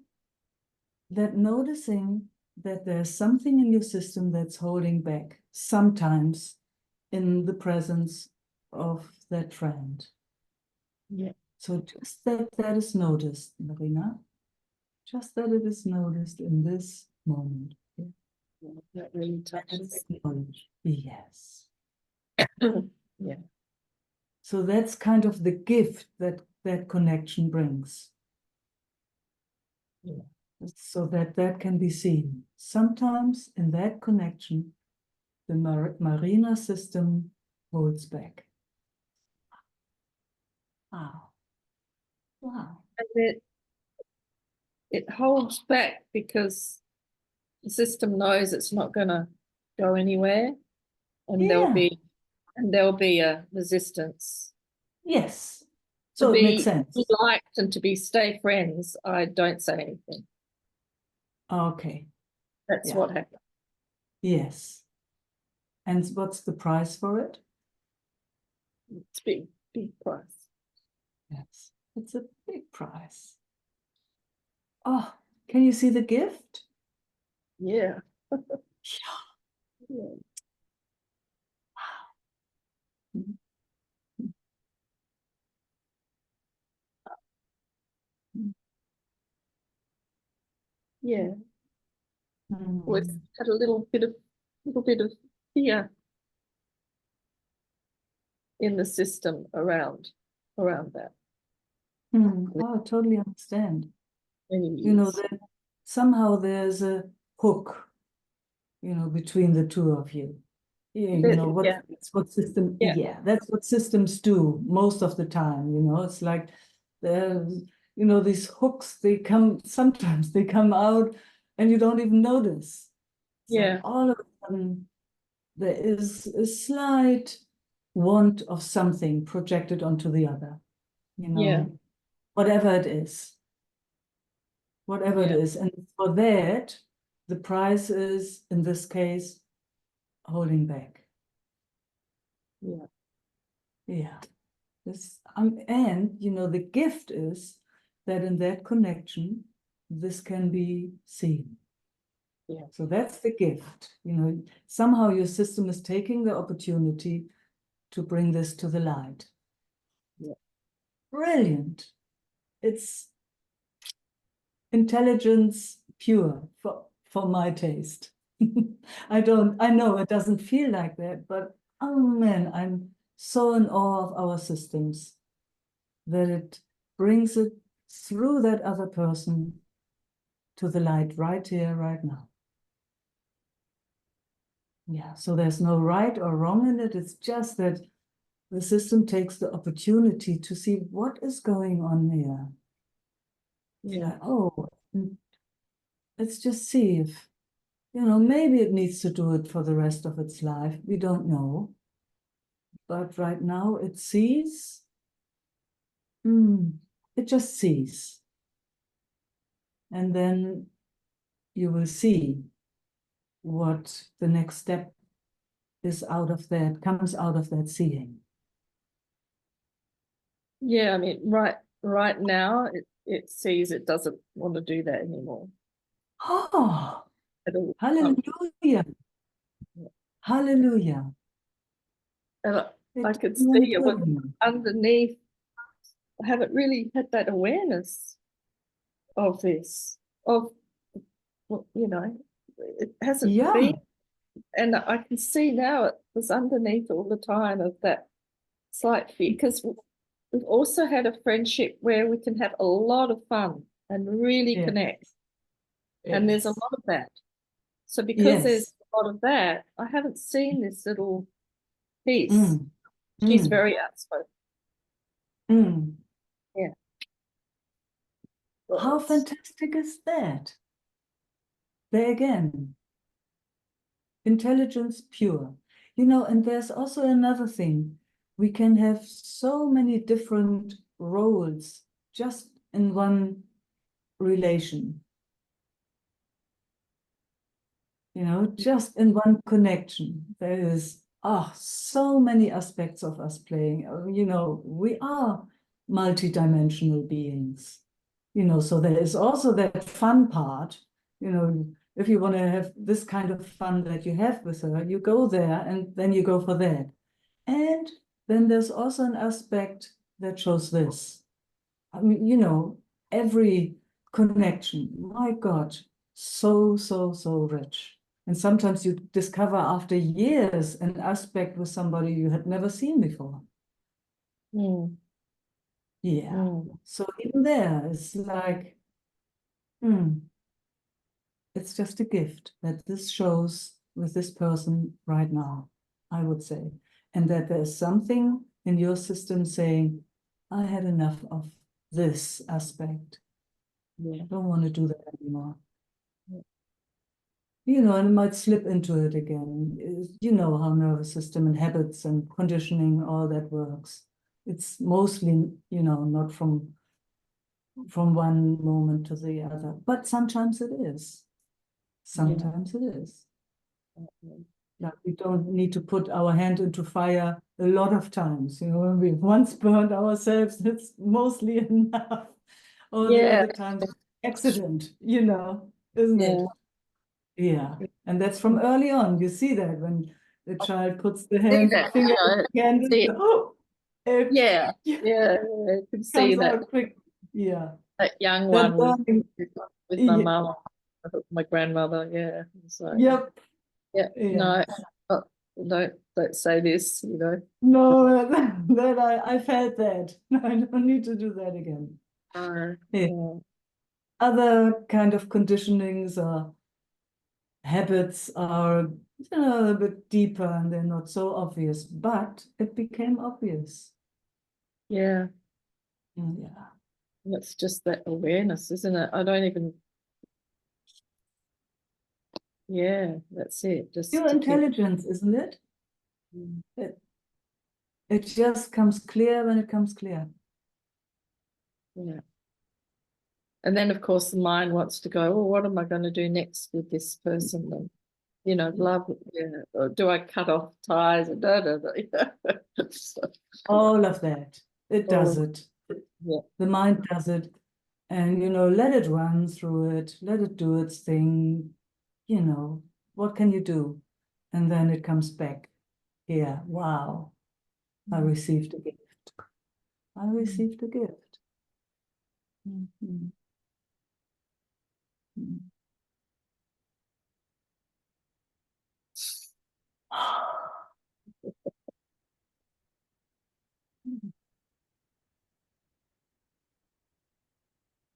[SPEAKER 1] that noticing that there's something in your system that's holding back, sometimes in the presence of that friend.
[SPEAKER 6] Yeah.
[SPEAKER 1] So just that is noticed, Marina. Just that it is noticed in this moment.
[SPEAKER 6] That really touches.
[SPEAKER 1] Yes.
[SPEAKER 6] Yeah.
[SPEAKER 1] So that's kind of the gift that that connection brings.
[SPEAKER 6] Yeah.
[SPEAKER 1] So that can be seen. Sometimes in that connection, the Marina system holds back. Wow. Wow.
[SPEAKER 6] And it holds back because the system knows it's not going to go anywhere, and there'll be a resistance.
[SPEAKER 1] Yes.
[SPEAKER 6] To
[SPEAKER 1] So it makes
[SPEAKER 6] be
[SPEAKER 1] sense.
[SPEAKER 6] liked and to stay friends, I don't say anything.
[SPEAKER 1] Okay.
[SPEAKER 6] That's what happens.
[SPEAKER 1] Yes. And what's the price for it?
[SPEAKER 6] It's big price.
[SPEAKER 1] Yes, it's a big price. Oh, can you see the gift?
[SPEAKER 6] Yeah.
[SPEAKER 1] Yeah. Wow.
[SPEAKER 6] Yeah. We've had a little bit of fear in the system around that.
[SPEAKER 1] Oh, I totally understand.
[SPEAKER 6] Many
[SPEAKER 1] You know,
[SPEAKER 6] years.
[SPEAKER 1] that somehow there's a hook, you know, between the two of you. Yeah, you know, that's what system, that's what systems do most of the time, you know. It's like, you know, these hooks, sometimes they come out and you don't even notice. It's like all of a sudden there is a slight want of something projected onto the other, you know, whatever it is. Whatever it is. And for that, the price is, in this case, holding back.
[SPEAKER 6] Yeah.
[SPEAKER 1] Yeah. And, you know, the gift is that in that connection, this can be seen.
[SPEAKER 6] Yeah.
[SPEAKER 1] So that's the gift. You know, somehow your system is taking the opportunity to bring this to the light.
[SPEAKER 6] Yeah.
[SPEAKER 1] Brilliant. It's intelligence pure for my taste. I know it doesn't feel like that, but oh man, I'm so in awe of our systems that it brings it through that other person to the light right here, right now. Yeah, so there's no right or wrong in it. It's just that the system takes the opportunity to see what is going on here.
[SPEAKER 6] Yeah.
[SPEAKER 1] Like, oh, let's just see if, maybe it needs to do it for the rest of its life. We don't know. But right now it sees, it just sees. And then you will see what the next step is comes out of that seeing.
[SPEAKER 6] Yeah, I mean, right now it sees it doesn't want to do that anymore.
[SPEAKER 1] Oh,
[SPEAKER 6] At all.
[SPEAKER 1] hallelujah. Hallelujah.
[SPEAKER 6] And I
[SPEAKER 1] It
[SPEAKER 6] could
[SPEAKER 1] doesn't
[SPEAKER 6] see it was
[SPEAKER 1] want to.
[SPEAKER 6] underneath. I haven't really had that awareness of this, well, it hasn't
[SPEAKER 1] Yeah,
[SPEAKER 6] been, and I can see now it was underneath all the time of that slight fear, because we've also had a friendship where we can have a lot of fun and really
[SPEAKER 1] yeah,
[SPEAKER 6] connect, and there's a
[SPEAKER 1] yes,
[SPEAKER 6] lot of that. So because there's
[SPEAKER 1] yes.
[SPEAKER 6] a lot of that, I haven't seen this little piece.
[SPEAKER 1] Mm,
[SPEAKER 6] She's
[SPEAKER 1] mm,
[SPEAKER 6] very outspoken.
[SPEAKER 1] mm.
[SPEAKER 6] Yeah.
[SPEAKER 1] How
[SPEAKER 6] Yes.
[SPEAKER 1] fantastic is that? There again, intelligence pure. And there's also another thing. We can have so many different roles just in one relation. Just in one connection. There is, so many aspects of us playing. We are multidimensional beings. So there is also that fun part. If you want to have this kind of fun that you have with her, you go there and then you go for that. And then there's also an aspect that shows this. I mean, every connection, my God, so, so, so rich. And sometimes you discover after years an aspect with somebody you had never seen before.
[SPEAKER 6] Mm.
[SPEAKER 1] Yeah.
[SPEAKER 6] Mm.
[SPEAKER 1] So even there, it's like, it's just a gift that this shows with this person right now, I would say. And that there's something in your system saying, I had enough of this aspect.
[SPEAKER 6] Yeah.
[SPEAKER 1] I don't want to do that anymore.
[SPEAKER 6] Yeah.
[SPEAKER 1] And it might slip into it again. You know how nervous system and habits and conditioning, all that works. It's mostly, not from one moment to the other, but sometimes it is. Sometimes it is. Like we don't need to put our hand into fire a lot of times. When we've once burned ourselves, it's mostly enough. All the
[SPEAKER 6] Yeah.
[SPEAKER 1] other times, accident, isn't it?
[SPEAKER 6] Yeah.
[SPEAKER 1] Yeah, and that's from early on. You see that when the child puts the
[SPEAKER 6] See
[SPEAKER 1] hand,
[SPEAKER 6] that,
[SPEAKER 1] finger in the candle,
[SPEAKER 6] see it.
[SPEAKER 1] it
[SPEAKER 6] Yeah. Yeah. I can see
[SPEAKER 1] comes
[SPEAKER 6] that
[SPEAKER 1] out quick. Yeah,
[SPEAKER 6] young
[SPEAKER 1] that
[SPEAKER 6] one with
[SPEAKER 1] burning.
[SPEAKER 6] my
[SPEAKER 1] Yeah.
[SPEAKER 6] mum, my grandmother. Yeah. So
[SPEAKER 1] Yep.
[SPEAKER 6] yeah.
[SPEAKER 1] Yeah.
[SPEAKER 6] No, don't say this.
[SPEAKER 1] No, that I felt that. I don't need to do that again.
[SPEAKER 6] No.
[SPEAKER 1] Yeah.
[SPEAKER 6] Yeah.
[SPEAKER 1] Other kind of conditionings or habits are, a bit deeper and they're not so obvious, but it became obvious.
[SPEAKER 6] Yeah.
[SPEAKER 1] Yeah.
[SPEAKER 6] It's just that awareness, isn't it? I don't even. Yeah, that's it. Just
[SPEAKER 1] Pure
[SPEAKER 6] to keep.
[SPEAKER 1] intelligence, isn't it?
[SPEAKER 6] Mm.
[SPEAKER 1] It just comes clear when it comes clear.
[SPEAKER 6] Yeah. And then, of course, the mind wants to go, well, what am I going to do next with this person? And, love, or do I cut off ties? And So,
[SPEAKER 1] All of that. It does it.
[SPEAKER 6] yeah.
[SPEAKER 1] The mind does it. And, let it run through it. Let it do its thing. What can you do? And then it comes back. Yeah, wow. I received a gift. I received a gift. Mhm.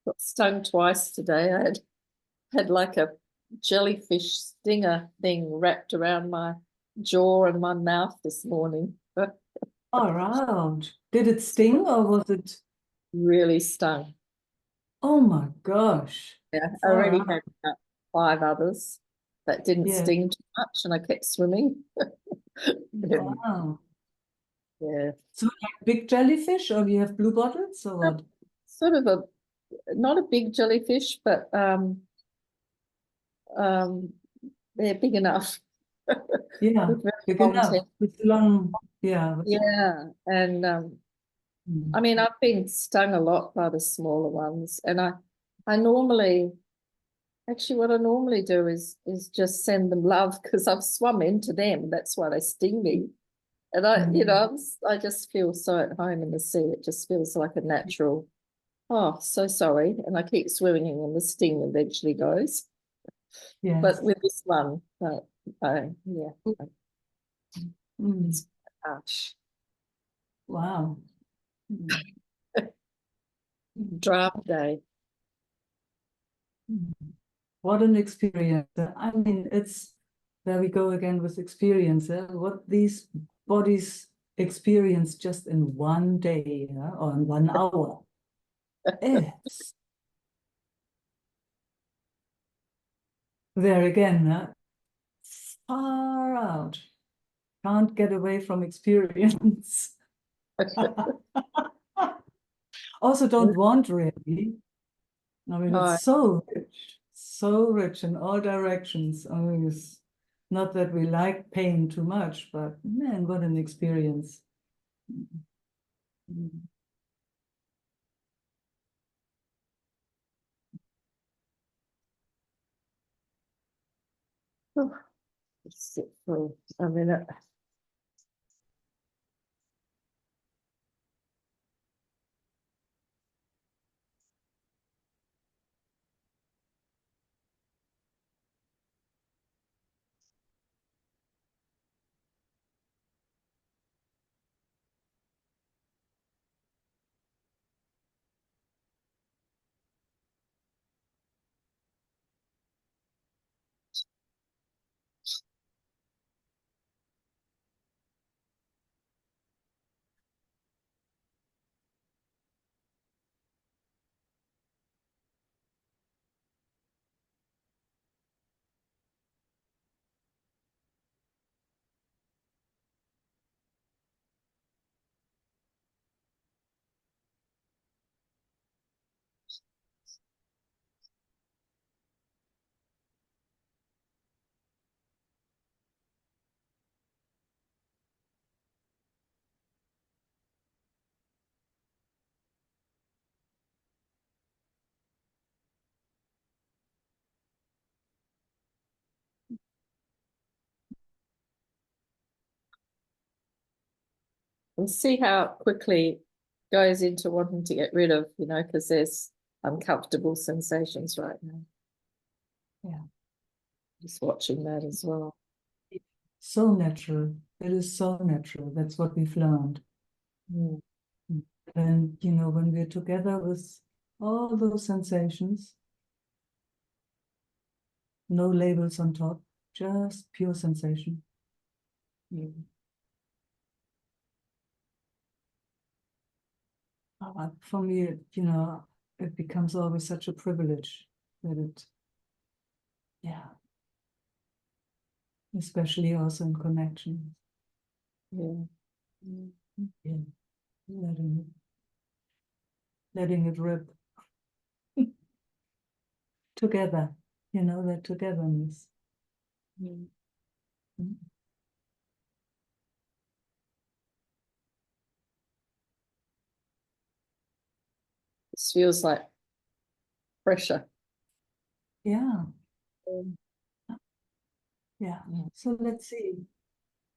[SPEAKER 6] got stung twice today. I had like a jellyfish stinger thing wrapped around my jaw and my mouth this morning.
[SPEAKER 1] All right. Did it sting or was it?
[SPEAKER 6] Really stung.
[SPEAKER 1] Oh my gosh.
[SPEAKER 6] Yeah, I
[SPEAKER 1] All
[SPEAKER 6] already
[SPEAKER 1] right.
[SPEAKER 6] had about 5 others that didn't
[SPEAKER 1] Yeah.
[SPEAKER 6] sting too much, and I kept swimming.
[SPEAKER 1] Wow.
[SPEAKER 6] Yeah,
[SPEAKER 1] So like big jellyfish, or you have blue bottles or what?
[SPEAKER 6] sort of not a big jellyfish, but they're big enough.
[SPEAKER 1] Yeah,
[SPEAKER 6] With very
[SPEAKER 1] big
[SPEAKER 6] long
[SPEAKER 1] enough.
[SPEAKER 6] tail.
[SPEAKER 1] With long, yeah.
[SPEAKER 6] Yeah, and I mean, I've been stung a lot by the smaller ones, and I normally, actually, what I normally do is just send them love because I've swum into them. That's why they sting me, and I just feel so at home in the sea. It just feels like a natural. Oh, so sorry, and I keep swimming, and the sting eventually goes.
[SPEAKER 1] Yes.
[SPEAKER 6] But with this one, yeah,
[SPEAKER 1] Mm.
[SPEAKER 6] it's harsh.
[SPEAKER 1] Wow.
[SPEAKER 6] Draft day.
[SPEAKER 1] What an experience. I mean, there we go again with experience. What these bodies experience just in one day, or in 1 hour. It's there again, far out. Can't get away from experience. Also don't want really. I mean,
[SPEAKER 6] No,
[SPEAKER 1] it's so rich in all directions. I mean, it's not that we like pain too much, but man, what an experience.
[SPEAKER 6] it's full. I mean, and see how it quickly goes into wanting to get rid of, because there's uncomfortable sensations right now.
[SPEAKER 1] Yeah.
[SPEAKER 6] Just watching that as well.
[SPEAKER 1] So natural. It is so natural. That's what we've learned.
[SPEAKER 6] Mm.
[SPEAKER 1] And, when we're together with all those sensations, no labels on top, just pure sensation.
[SPEAKER 6] Mm.
[SPEAKER 1] For me, it becomes always such a privilege that yeah, especially also in connection.
[SPEAKER 6] Yeah. Mm.
[SPEAKER 1] Yeah, letting it rip together, that togetherness.
[SPEAKER 6] Mm.
[SPEAKER 1] Mm.
[SPEAKER 6] This feels like pressure.
[SPEAKER 1] Yeah,
[SPEAKER 6] Um,
[SPEAKER 1] yeah.
[SPEAKER 6] Yeah.
[SPEAKER 1] So let's see,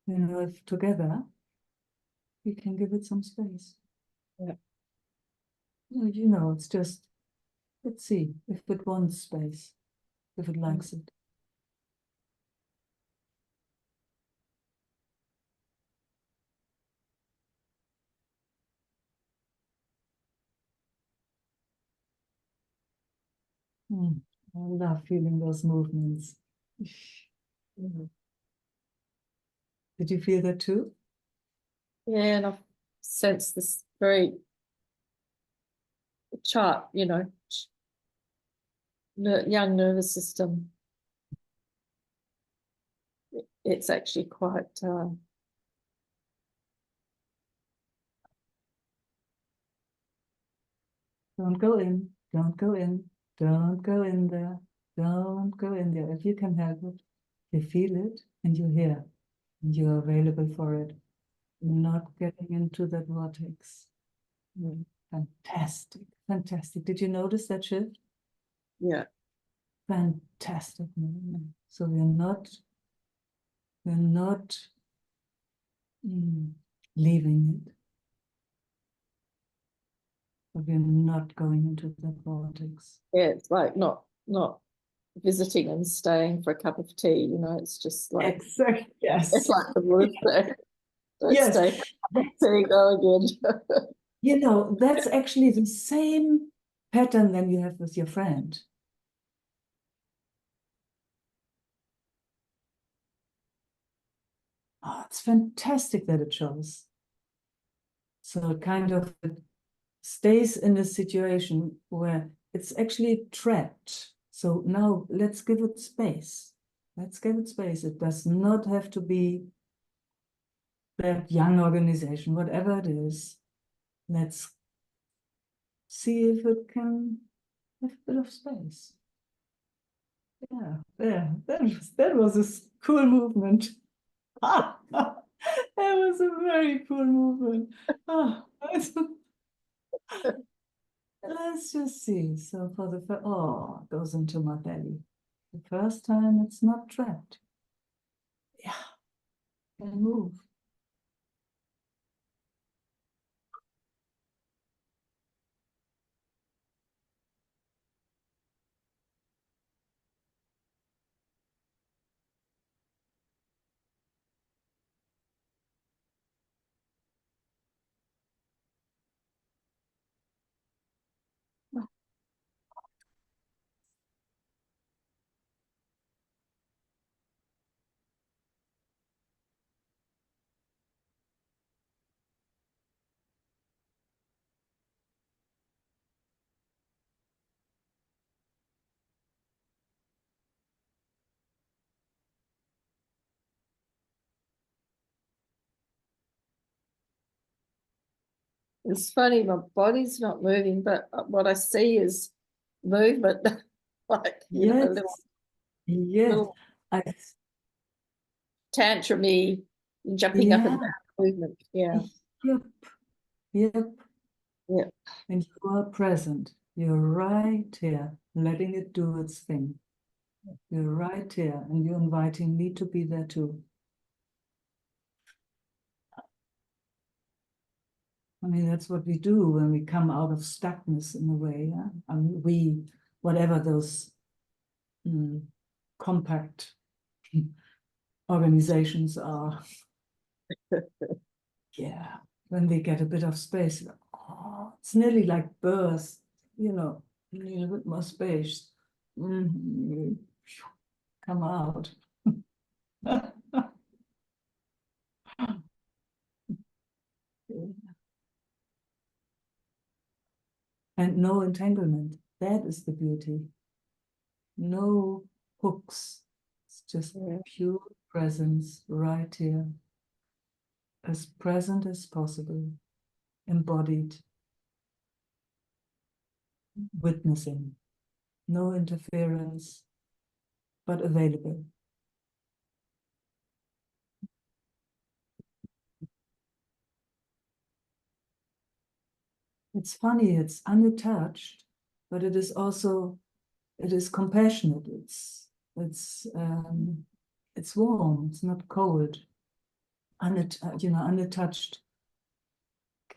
[SPEAKER 1] if together we can give it some space.
[SPEAKER 6] Yeah.
[SPEAKER 1] It's just, let's see if it wants space, if it likes it. I love feeling those movements.
[SPEAKER 6] Mhm.
[SPEAKER 1] Did you feel that too?
[SPEAKER 6] Yeah, and I've sensed this very sharp, young nervous system. It's actually quite.
[SPEAKER 1] Don't go in, don't go in, don't go in there, don't go in there. If you can help it, you feel it and you're here and you're available for it. Not getting into that vortex. Fantastic, fantastic. Did you notice that shift?
[SPEAKER 6] Yeah.
[SPEAKER 1] Fantastic movement. So we're not leaving it, but we're not going into the vortex.
[SPEAKER 6] Yeah, it's like not visiting and staying for a cup of tea, it's just like
[SPEAKER 1] Exactly. Yes.
[SPEAKER 6] it's like the word there. Don't
[SPEAKER 1] Yes.
[SPEAKER 6] stay for a cup of tea, go again.
[SPEAKER 1] That's actually the same pattern than you have with your friend. Oh, it's fantastic that it shows. So it kind of stays in a situation where it's actually trapped. So now let's give it space. Let's give it space. It does not have to be that young organization, whatever it is. Let's see if it can have a bit of space. Yeah, there. That was a cool movement. That was a very cool movement. Let's just see. So for the first, it goes into my belly. The first time it's not trapped. Yeah, can move.
[SPEAKER 6] It's funny, my body's not moving, but what I see is movement, like
[SPEAKER 1] Yes, yes.
[SPEAKER 6] little
[SPEAKER 1] I,
[SPEAKER 6] tantrumy, jumping up and
[SPEAKER 1] yeah,
[SPEAKER 6] down movement. Yeah,
[SPEAKER 1] yep, yep.
[SPEAKER 6] yeah.
[SPEAKER 1] And you are present. You're right here, letting it do its thing. You're right here, and you're inviting me to be there too. I mean, that's what we do when we come out of stuckness in a way. Yeah? I mean, whatever those compact organizations are. Yeah, when they get a bit of space, it's nearly like birth, need a bit more space. Come out. And no entanglement. That is the beauty. No hooks. It's just pure presence right here. As present as possible. Embodied. Witnessing. No interference, but available. It's funny, it's unattached, but it is also, it is compassionate. It's warm. It's not cold. Unattached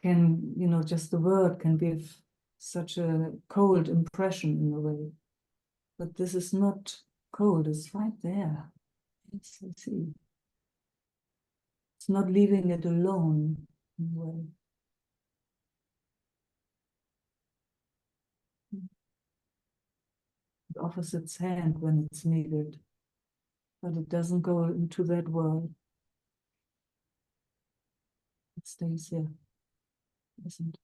[SPEAKER 1] can, just the word can give such a cold impression in a way. But this is not cold. It's right there. Let's see. It's not leaving it alone in a way. offers its hand when it's needed, but it doesn't go into that world. It stays here, isn't it?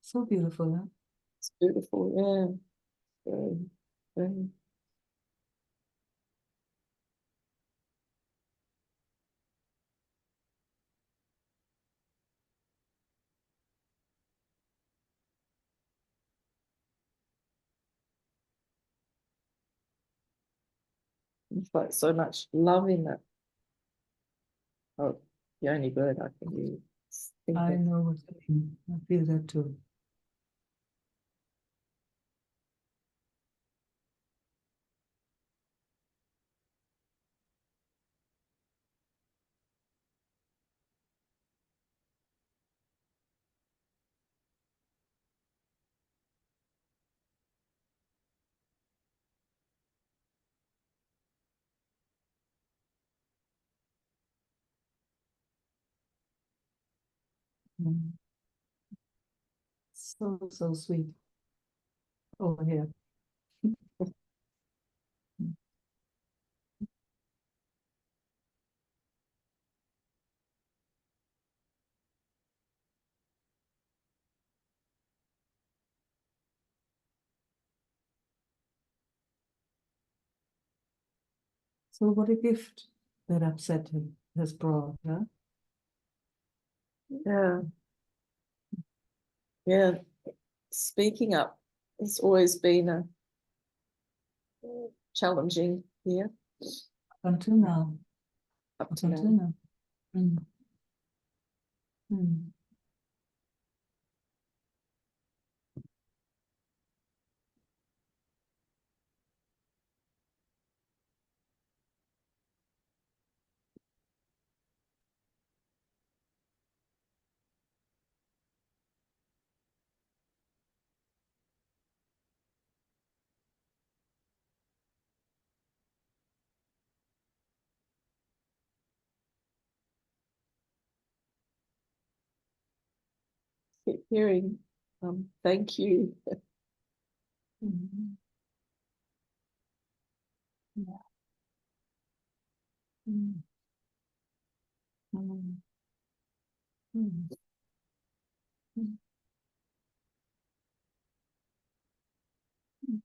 [SPEAKER 1] So beautiful, huh?
[SPEAKER 6] It's beautiful, yeah. Very, very. It's like so much love in it. Oh, the only word I can use. Think
[SPEAKER 1] I
[SPEAKER 6] of.
[SPEAKER 1] know what you mean. I feel that too. Mm. So, so sweet. Over here. So what a gift that upsetting has brought, huh?
[SPEAKER 6] Yeah. Yeah. Speaking up has always been a challenging here
[SPEAKER 1] Until now.
[SPEAKER 6] up
[SPEAKER 1] Up
[SPEAKER 6] to
[SPEAKER 1] until
[SPEAKER 6] now.
[SPEAKER 1] now. Mm. Mm.
[SPEAKER 6] Keep hearing, thank you.
[SPEAKER 1] Mm. Yeah. Mm. Mm. Mm. Mm. Mm.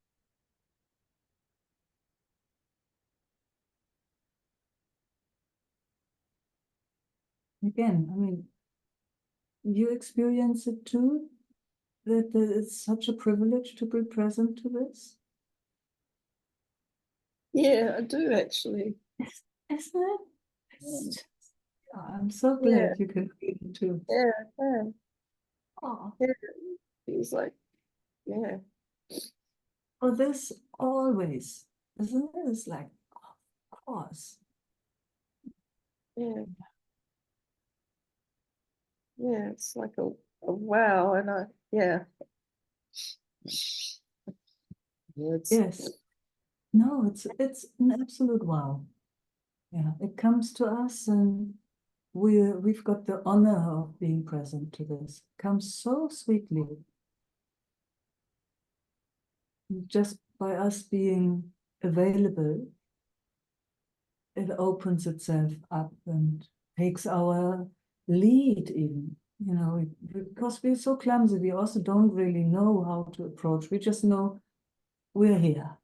[SPEAKER 1] Again, I mean, you experience it too, that it's such a privilege to be present to this,
[SPEAKER 6] Yeah, I do actually.
[SPEAKER 1] isn't it? It's just, yeah, I'm so
[SPEAKER 6] Yeah,
[SPEAKER 1] glad you can feel it too.
[SPEAKER 6] yeah, yeah.
[SPEAKER 1] Oh,
[SPEAKER 6] Yeah. He's like, yeah,
[SPEAKER 1] for this always, isn't it? It's like, of course.
[SPEAKER 6] yeah, yeah. It's like a wow, and yeah. Words.
[SPEAKER 1] Yes. No, it's an absolute wow. Yeah, it comes to us and we've got the honor of being present to this. It comes so sweetly. Just by us being available, it opens itself up and takes our lead even, because we're so clumsy, we also don't really know how to approach. We just know we're here.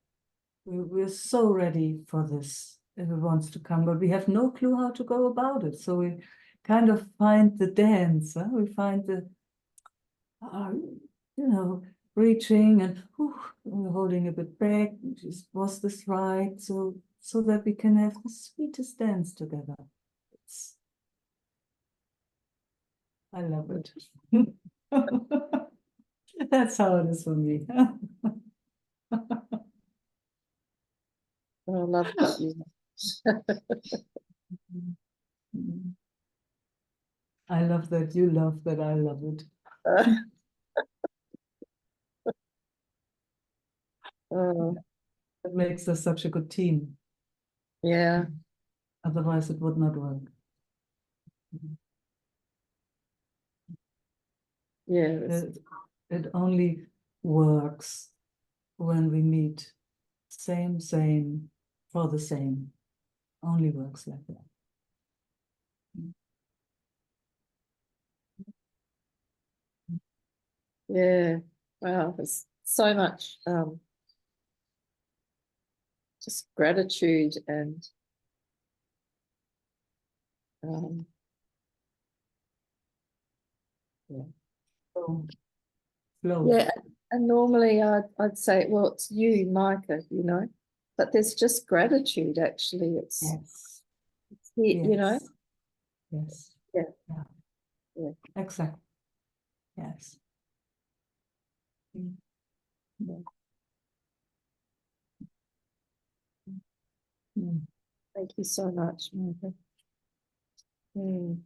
[SPEAKER 1] We're so ready for this if it wants to come, but we have no clue how to go about it. So we kind of find the dance. We find the, uh, reaching and we're holding a bit back. Just, was this right? So that we can have the sweetest dance together. I love it. That's how it is for me.
[SPEAKER 6] I love that.
[SPEAKER 1] I love that you love that I love it. It makes us such a good team.
[SPEAKER 6] Yeah.
[SPEAKER 1] Otherwise, it would not work.
[SPEAKER 6] Yes.
[SPEAKER 1] It only works when we meet same for the same. Only works like that.
[SPEAKER 6] Yeah. Wow. There's so much just gratitude and yeah.
[SPEAKER 1] Flow.
[SPEAKER 6] Yeah. And normally I'd say, well, it's you, Micah, you know, but there's just gratitude actually. It's,
[SPEAKER 1] Yes.
[SPEAKER 6] you know.
[SPEAKER 1] Yes.
[SPEAKER 6] Yeah.
[SPEAKER 1] Yeah.
[SPEAKER 6] Yeah.
[SPEAKER 1] Exactly. Yes.
[SPEAKER 6] Yeah.
[SPEAKER 1] Mm.
[SPEAKER 6] Thank you so much, Micah. Mm.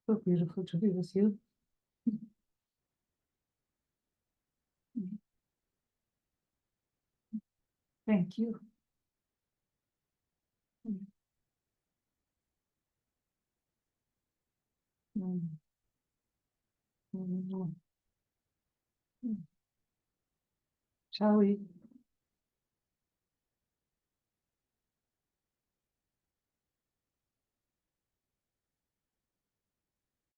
[SPEAKER 1] So beautiful to be with you. Thank you. Mm. Mm. Shall we?